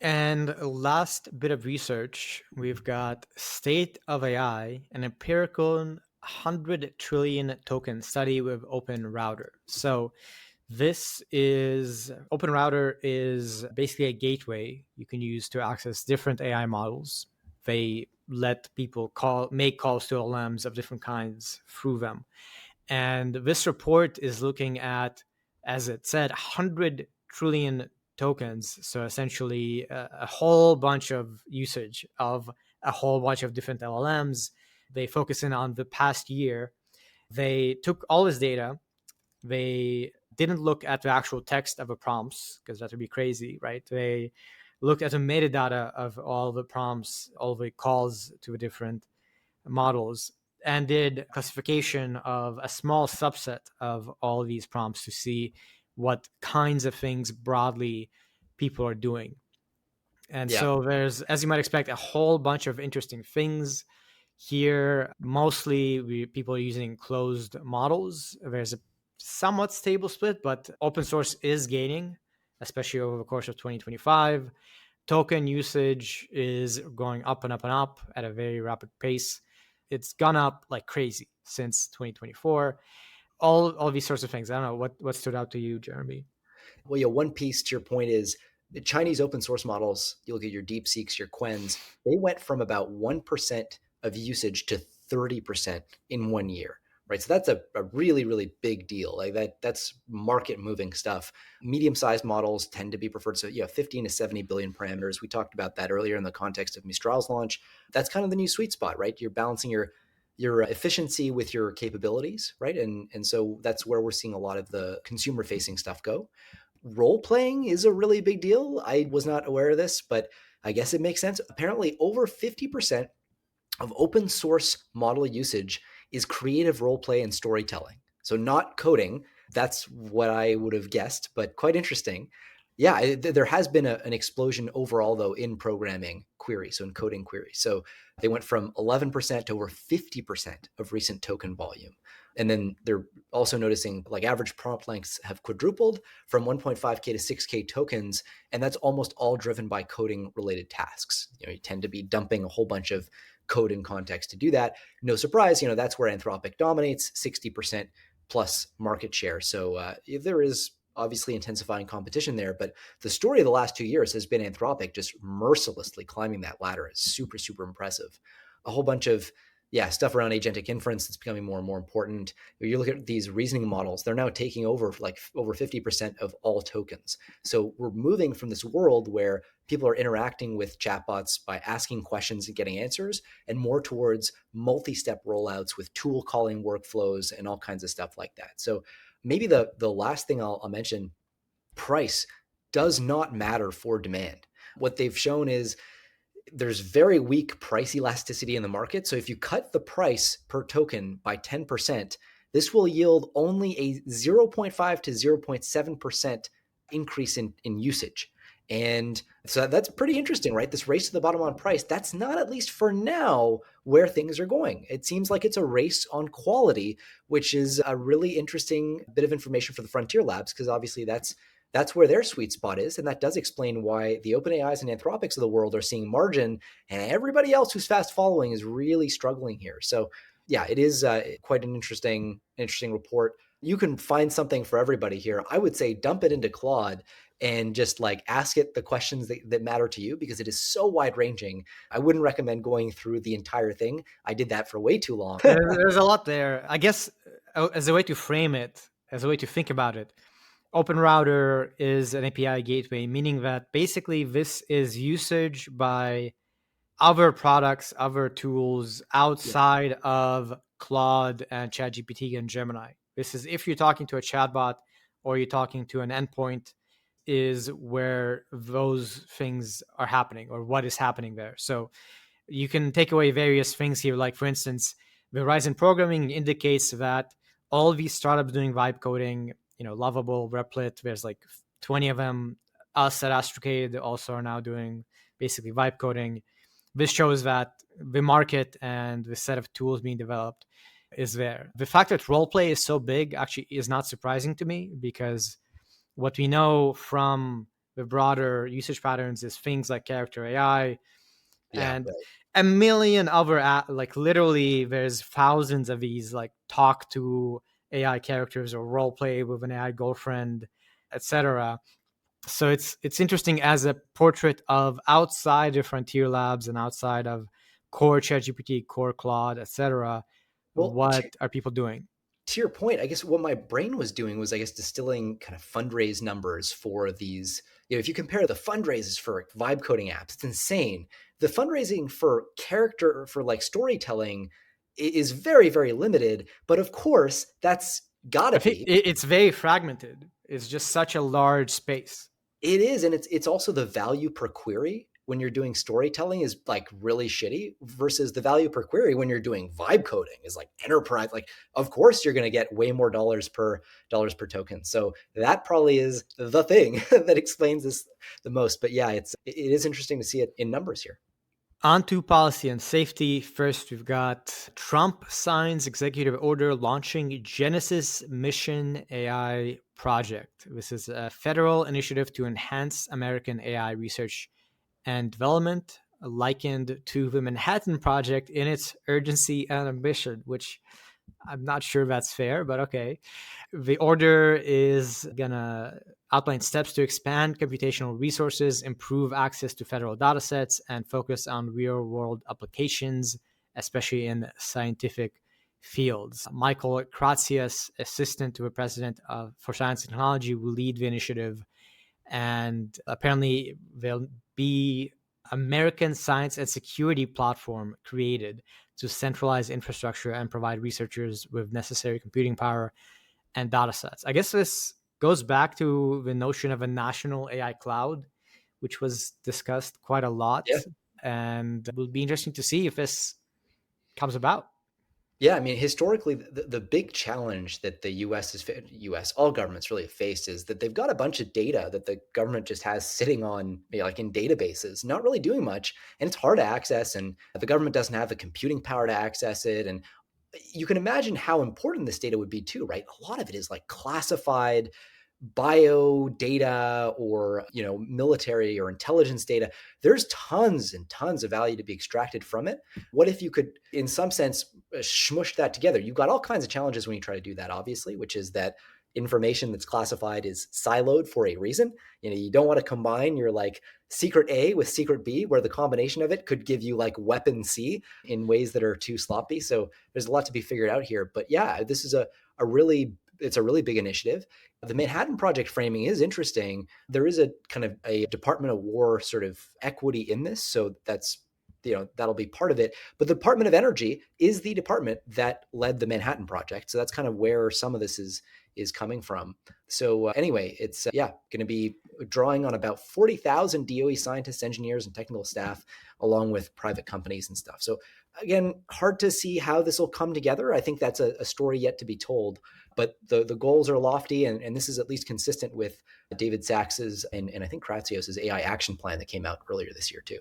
And last bit of research, we've got State of AI, an empirical 100 trillion token study with Open Router. So Open Router is basically a gateway you can use to access different AI models. They let people make calls to LLMs of different kinds through them. And this report is looking at, as it said, 100 trillion tokens. So essentially a whole bunch of usage of a whole bunch of different LLMs. They focus in on the past year. They took all this data. They didn't look at the actual text of the prompts because that would be crazy, right? They looked at the metadata of all the prompts, all the calls to the different models, and did classification of a small subset of all of these prompts to see what kinds of things broadly people are doing. And Yeah. so there's, as you might expect, a whole bunch of interesting things here. Mostly people are using closed models. There's a somewhat stable split, but open source is gaining, especially over the course of 2025. Token usage is going up and up and up at a very rapid pace. It's gone up like crazy since 2024. All these sorts of things. I don't know what stood out to you, Jeremie. Well, yeah, one piece to your point is the Chinese open source models, you'll get your DeepSeeks, your Quens, they went from about 1% of usage to 30% in 1 year, right? So that's a really, really big deal. Like that's market moving stuff. Medium-sized models tend to be preferred. So yeah, 15 to 70 billion parameters. We talked about that earlier in the context of Mistral's launch. That's kind of the new sweet spot, right? You're balancing your efficiency with your capabilities, right? And so that's where we're seeing a lot of the consumer facing stuff go. Role playing is a really big deal. I was not aware of this, but I guess it makes sense. Apparently, over 50% of open source model usage is creative role play and storytelling. So, not coding. That's what I would have guessed, but quite interesting. Yeah, there has been an explosion overall, though, in programming queries, so in coding queries. So they went from 11% to over 50% of recent token volume. And then they're also noticing like average prompt lengths have quadrupled from 1.5K to 6K tokens. And that's almost all driven by coding related tasks. You tend to be dumping a whole bunch of code in context to do that. No surprise, that's where Anthropic dominates, 60% plus market share. So there is obviously intensifying competition there, but the story of the last 2 years has been Anthropic just mercilessly climbing that ladder. It's super, super impressive. A whole bunch of stuff around agentic inference that's becoming more and more important. You look at these reasoning models, they're now taking over like over 50% of all tokens. So we're moving from this world where people are interacting with chatbots by asking questions and getting answers, and more towards multi-step rollouts with tool calling workflows and all kinds of stuff like that. So maybe the last thing I'll mention, price does not matter for demand. What they've shown is there's very weak price elasticity in the market. So if you cut the price per token by 10%, this will yield only a 0.5 to 0.7% increase in usage. And so that's pretty interesting, right? This race to the bottom on price, that's not, at least for now, where things are going. It seems like it's a race on quality, which is a really interesting bit of information for the frontier labs, because obviously that's where their sweet spot is. And that does explain why the OpenAIs and Anthropics of the world are seeing margin, and everybody else who's fast following is really struggling here. So yeah, it is quite an interesting report. You can find something for everybody here. I would say dump it into Claude and just like ask it the questions that matter to you, because it is so wide ranging. I wouldn't recommend going through the entire thing. I did that for way too long. There's a lot there. I guess as a way to frame it, as a way to think about it, Open Router is an API gateway, meaning that basically this is usage by other products, other tools outside of Claude and ChatGPT and Gemini. This is if you're talking to a chatbot or you're talking to an endpoint, is where those things are happening or what is happening there. So you can take away various things here. Like, for instance, the rise in programming indicates that all these startups doing vibe coding, Lovable, Replit, there's like 20 of them. Us at Astrocade also are now doing basically vibe coding. This shows that the market and the set of tools being developed is there. The fact that roleplay is so big actually is not surprising to me, because what we know from the broader usage patterns is things like character AI and Right. a million other, like literally there's thousands of these like talk to AI characters or role play with an AI girlfriend, etc. So it's interesting as a portrait of outside the frontier labs and outside of core ChatGPT, core Claude, etc. Well, What are people doing? to your point, I guess what my brain was doing was, I guess, distilling kind of fundraise numbers for these. If you compare the fundraises for vibe coding apps, it's insane. The fundraising for character, for like storytelling, is very, very limited. But of course, that's gotta I think be. it's very fragmented. It's just such a large space. It is, and it's also the value per query when you're doing storytelling is like really shitty, versus the value per query when you're doing vibe coding is like enterprise. Like, of course, you're going to get way more dollars per token. So that probably is the thing that explains this the most. But yeah, it is interesting to see it in numbers here. On to policy and safety. First, we've got Trump signs executive order launching Genesis Mission AI project. This is a federal initiative to enhance American AI research and development, likened to the Manhattan Project in its urgency and ambition, which I'm not sure that's fair, but okay. The order is going to outline steps to expand computational resources, improve access to federal data sets, and focus on real world applications, especially in scientific fields. Michael Kratsius, assistant to the president for science and technology, will lead the initiative. And apparently, there'll be American science and security platform created to centralize infrastructure and provide researchers with necessary computing power and data sets. I guess this goes back to the notion of a national AI cloud, which was discussed quite a lot. Yeah. And it will be interesting to see if this comes about. Yeah, I mean, historically, the big challenge that the U.S., all governments really have faced, is that they've got a bunch of data that the government just has sitting on, like in databases, not really doing much, and it's hard to access, and the government doesn't have the computing power to access it. And you can imagine how important this data would be too, right? A lot of it is like classified bio data, or military or intelligence data. There's tons and tons of value to be extracted from it. What if you could, in some sense, smush that together? You've got all kinds of challenges when you try to do that, obviously, which is that information that's classified is siloed for a reason. You don't want to combine your like secret A with secret B, where the combination of it could give you like weapon C in ways that are too sloppy. So there's a lot to be figured out here. But yeah, this is a really big initiative. The Manhattan Project framing is interesting. There is a kind of a Department of War sort of equity in this. So that's, that'll be part of it. But the Department of Energy is the department that led the Manhattan Project. So that's kind of where some of this is is coming from. So anyway, it's going to be drawing on about 40,000 DOE scientists, engineers, and technical staff, along with private companies and stuff. So again, hard to see how this will come together. I think that's a story yet to be told, but the goals are lofty, and this is at least consistent with David Sacks's and I think Kratsios's AI action plan that came out earlier this year too.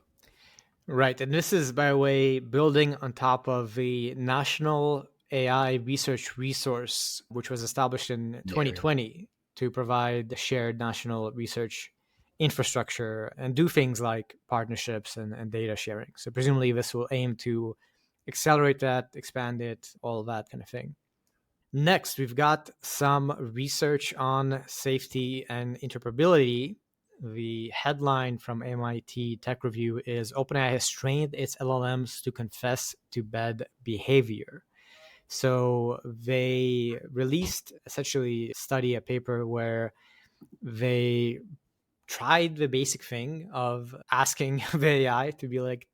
Right. And this is, by the way, building on top of the National AI Research Resource, which was established in 2020 to provide shared national research infrastructure and do things like partnerships and data sharing. So presumably this will aim to accelerate that, expand it, all that kind of thing. Next, we've got some research on safety and interoperability. The headline from MIT Tech Review is OpenAI has trained its LLMs to confess to bad behavior. So they released essentially a paper where they tried the basic thing of asking the AI to be like,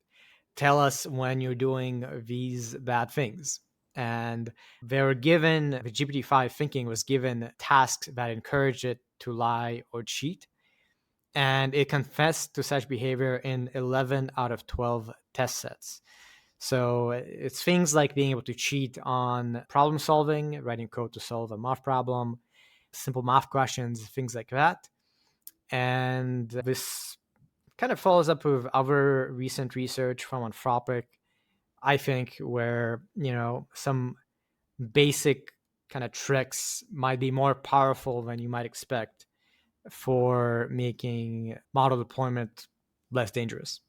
tell us when you're doing these bad things. And they were given, the GPT-5 thinking was given tasks that encouraged it to lie or cheat. And it confessed to such behavior in 11 out of 12 test sets. So it's things like being able to cheat on problem solving, writing code to solve a math problem, simple math questions, things like that. And this kind of follows up with other recent research from Anthropic, I think, where, some basic kind of tricks might be more powerful than you might expect for making model deployment less dangerous.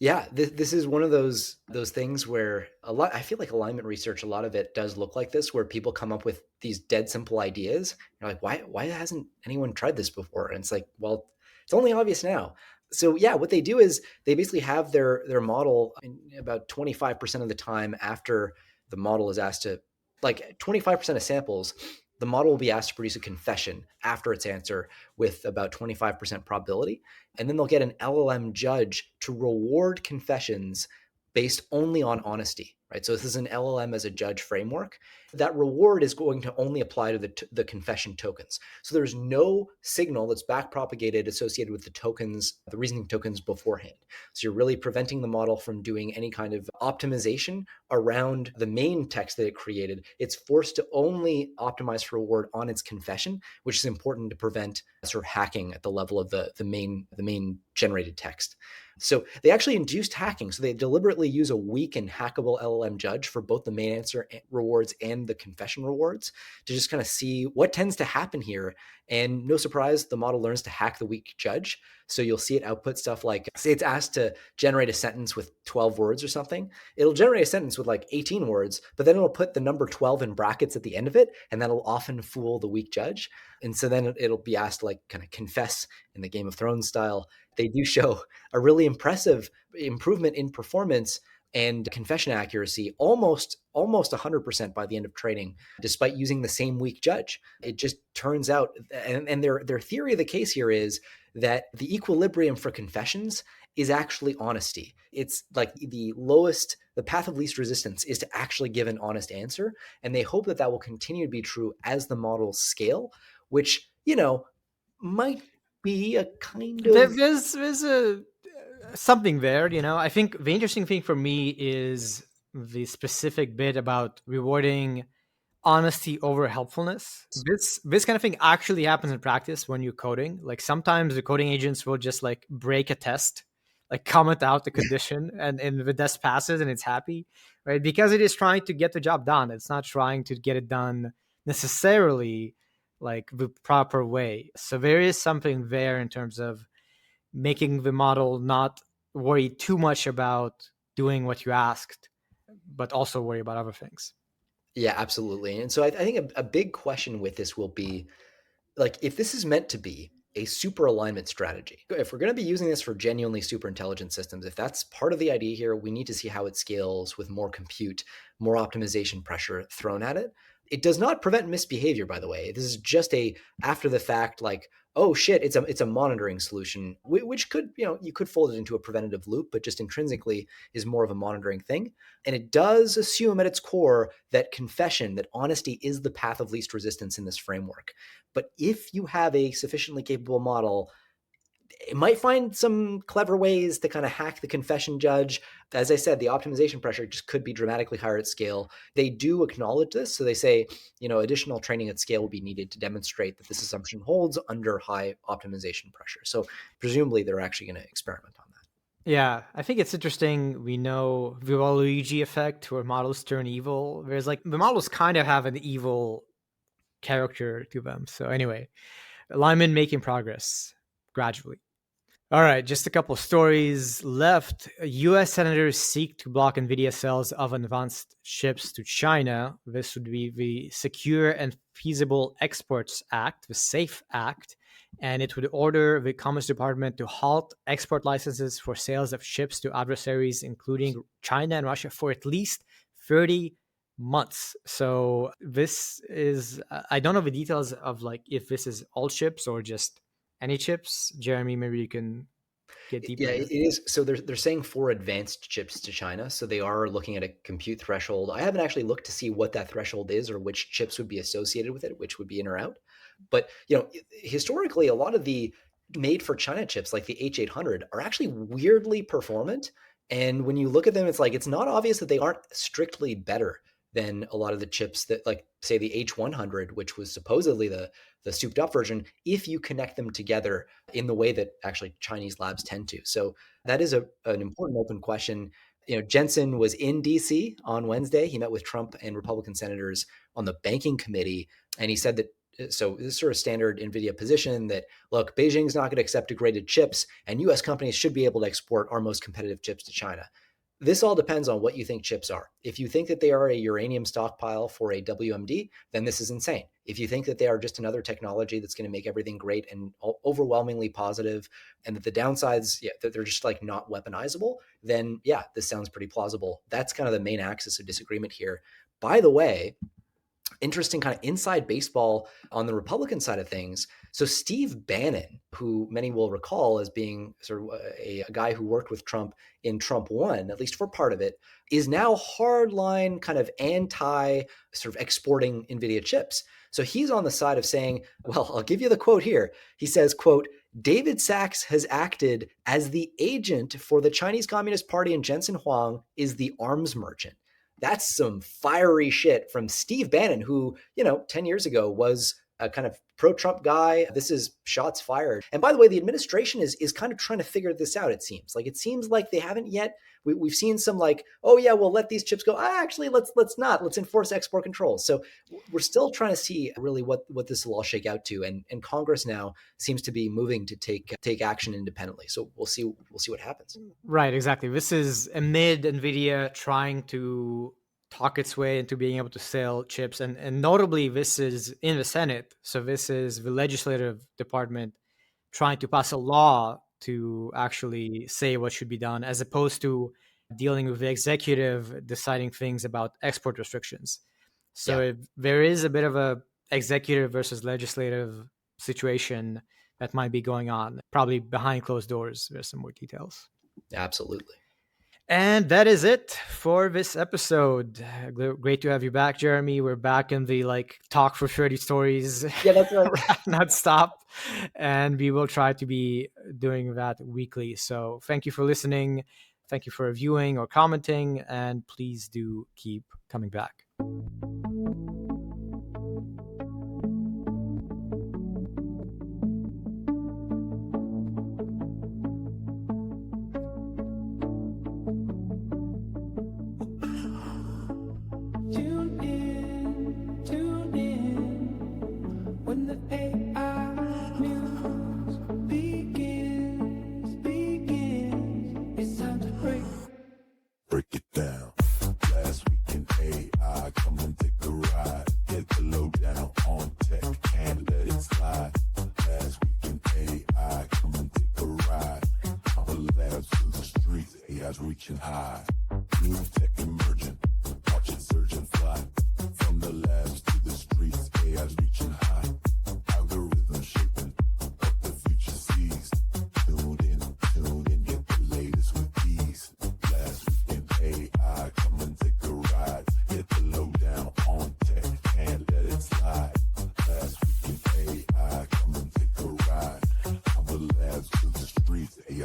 Yeah, this is one of those things where I feel like alignment research, a lot of it does look like this, where people come up with these dead simple ideas. You're like, why hasn't anyone tried this before? And it's like, well, it's only obvious now. So yeah, what they do is they basically have their model in about 25% of the time after the model is asked to, like 25% of samples, the model will be asked to produce a confession after its answer with about 25% probability. And then they'll get an LLM judge to reward confessions based only on honesty, right? So this is an LLM as a judge framework. That reward is going to only apply to the confession tokens. So there's no signal that's backpropagated associated with the tokens, the reasoning tokens beforehand. So you're really preventing the model from doing any kind of optimization around the main text that it created. It's forced to only optimize for reward on its confession, which is important to prevent sort of hacking at the level of the main generated text. So they actually induced hacking. So they deliberately use a weak and hackable LLM judge for both the main answer rewards and the confession rewards to just kind of see what tends to happen here. And no surprise, the model learns to hack the weak judge. So you'll see it output stuff like, say it's asked to generate a sentence with 12 words or something. It'll generate a sentence with like 18 words, but then it'll put the number 12 in brackets at the end of it. And that'll often fool the weak judge. And so then it'll be asked to like kind of confess in the Game of Thrones style. They do show a really impressive improvement in performance and confession accuracy, almost 100% by the end of training, despite using the same weak judge. It just turns out, and their theory of the case here is that the equilibrium for confessions is actually honesty. It's like the path of least resistance is to actually give an honest answer. And they hope that will continue to be true as the models scale, which, might be a kind of... There's a something there, I think the interesting thing for me is the specific bit about rewarding honesty over helpfulness. This kind of thing actually happens in practice when you're coding. Like sometimes the coding agents will just like break a test, like comment out the condition, and the test passes and it's happy, right? Because it is trying to get the job done. It's not trying to get it done necessarily like the proper way. So there is something there in terms of making the model not worry too much about doing what you asked, but also worry about other things. Yeah, absolutely. And so I think a big question with this will be, like, if this is meant to be a super alignment strategy, if we're going to be using this for genuinely super intelligent systems, if that's part of the idea here, we need to see how it scales with more compute, more optimization pressure thrown at it. It does not prevent misbehavior, by the way. This is just a after the fact, like, oh shit, it's a monitoring solution, which could, you could fold it into a preventative loop, but just intrinsically is more of a monitoring thing. And it does assume at its core that confession, that honesty is the path of least resistance in this framework. But if you have a sufficiently capable model, it might find some clever ways to kind of hack the confession judge. As I said, the optimization pressure just could be dramatically higher at scale. They do acknowledge this. So they say, additional training at scale will be needed to demonstrate that this assumption holds under high optimization pressure. So presumably they're actually going to experiment on that. Yeah, I think it's interesting. We know the Waluigi effect where models turn evil. There's like the models kind of have an evil character to them. So anyway, alignment making progress gradually. All right, just a couple of stories left. US senators seek to block Nvidia sales of advanced chips to China. This would be the Secure and Feasible Exports Act, the SAFE Act, and it would order the Commerce Department to halt export licenses for sales of chips to adversaries, including China and Russia, for at least 30 months. So this is, I don't know the details of like if this is all chips or just any chips. Jeremie, maybe you can get deeper. Yeah, it is. So they're saying for advanced chips to China. So they are looking at a compute threshold. I haven't actually looked to see what that threshold is or which chips would be associated with it, which would be in or out. But historically, a lot of the made for China chips, like the H800, are actually weirdly performant. And when you look at them, it's like it's not obvious that they aren't strictly better than a lot of the chips that, like, say, the H100, which was supposedly the souped up version, if you connect them together in the way that actually Chinese labs tend to. So that is an important open question. Jensen was in DC on Wednesday. He met with Trump and Republican senators on the banking committee, and he said that, so this is sort of standard NVIDIA position that, look, Beijing's not going to accept degraded chips, and US companies should be able to export our most competitive chips to China. This all depends on what you think chips are. If you think that they are a uranium stockpile for a WMD, then this is insane. If you think that they are just another technology that's going to make everything great and overwhelmingly positive, and that the downsides, that they're just like not weaponizable, then yeah, this sounds pretty plausible. That's kind of the main axis of disagreement here. By the way, interesting kind of inside baseball on the Republican side of things. So Steve Bannon, who many will recall as being sort of a guy who worked with Trump in Trump 1, at least for part of it, is now hardline kind of anti sort of exporting NVIDIA chips. So he's on the side of saying, well, I'll give you the quote here. He says, quote, David Sachs has acted as the agent for the Chinese Communist Party and Jensen Huang is the arms merchant. That's some fiery shit from Steve Bannon, who, 10 years ago was a kind of pro-Trump guy. This is shots fired. And by the way, the administration is kind of trying to figure this out, it seems. Like, it seems like they haven't yet. We've seen some like, oh yeah, we'll let these chips go. Actually, let's not. Let's enforce export controls. So we're still trying to see really what this will all shake out to. And Congress now seems to be moving to take action independently. So we'll see what happens. Right, exactly. This is amid NVIDIA trying to talk its way into being able to sell chips. And notably, this is in the Senate. So this is the legislative department trying to pass a law to actually say what should be done, as opposed to dealing with the executive deciding things about export restrictions. So there is a bit of a executive versus legislative situation that might be going on, probably behind closed doors. There's some more details. Absolutely. And that is it for this episode. Great to have you back, Jeremie. We're back in the talk for 30 stories. Yeah, that's right. Not stop. And we will try to be doing that weekly. So thank you for listening. Thank you for reviewing or commenting. And please do keep coming back. Reaching high, new tech emerging, watch it surge and fly from the labs to the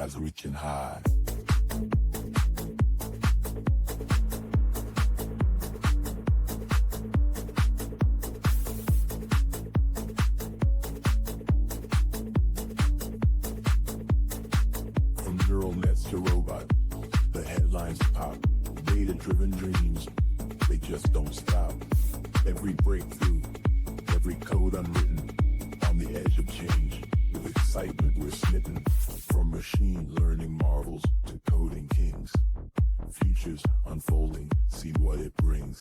skies reaching high. From neural nets to robots, the headlines pop. Data-driven dreams, they just don't stop. Every breakthrough, every code unwritten, on the edge of change. With excitement we're smitten. From machine learning marvels to coding kings. Futures unfolding, see what it brings.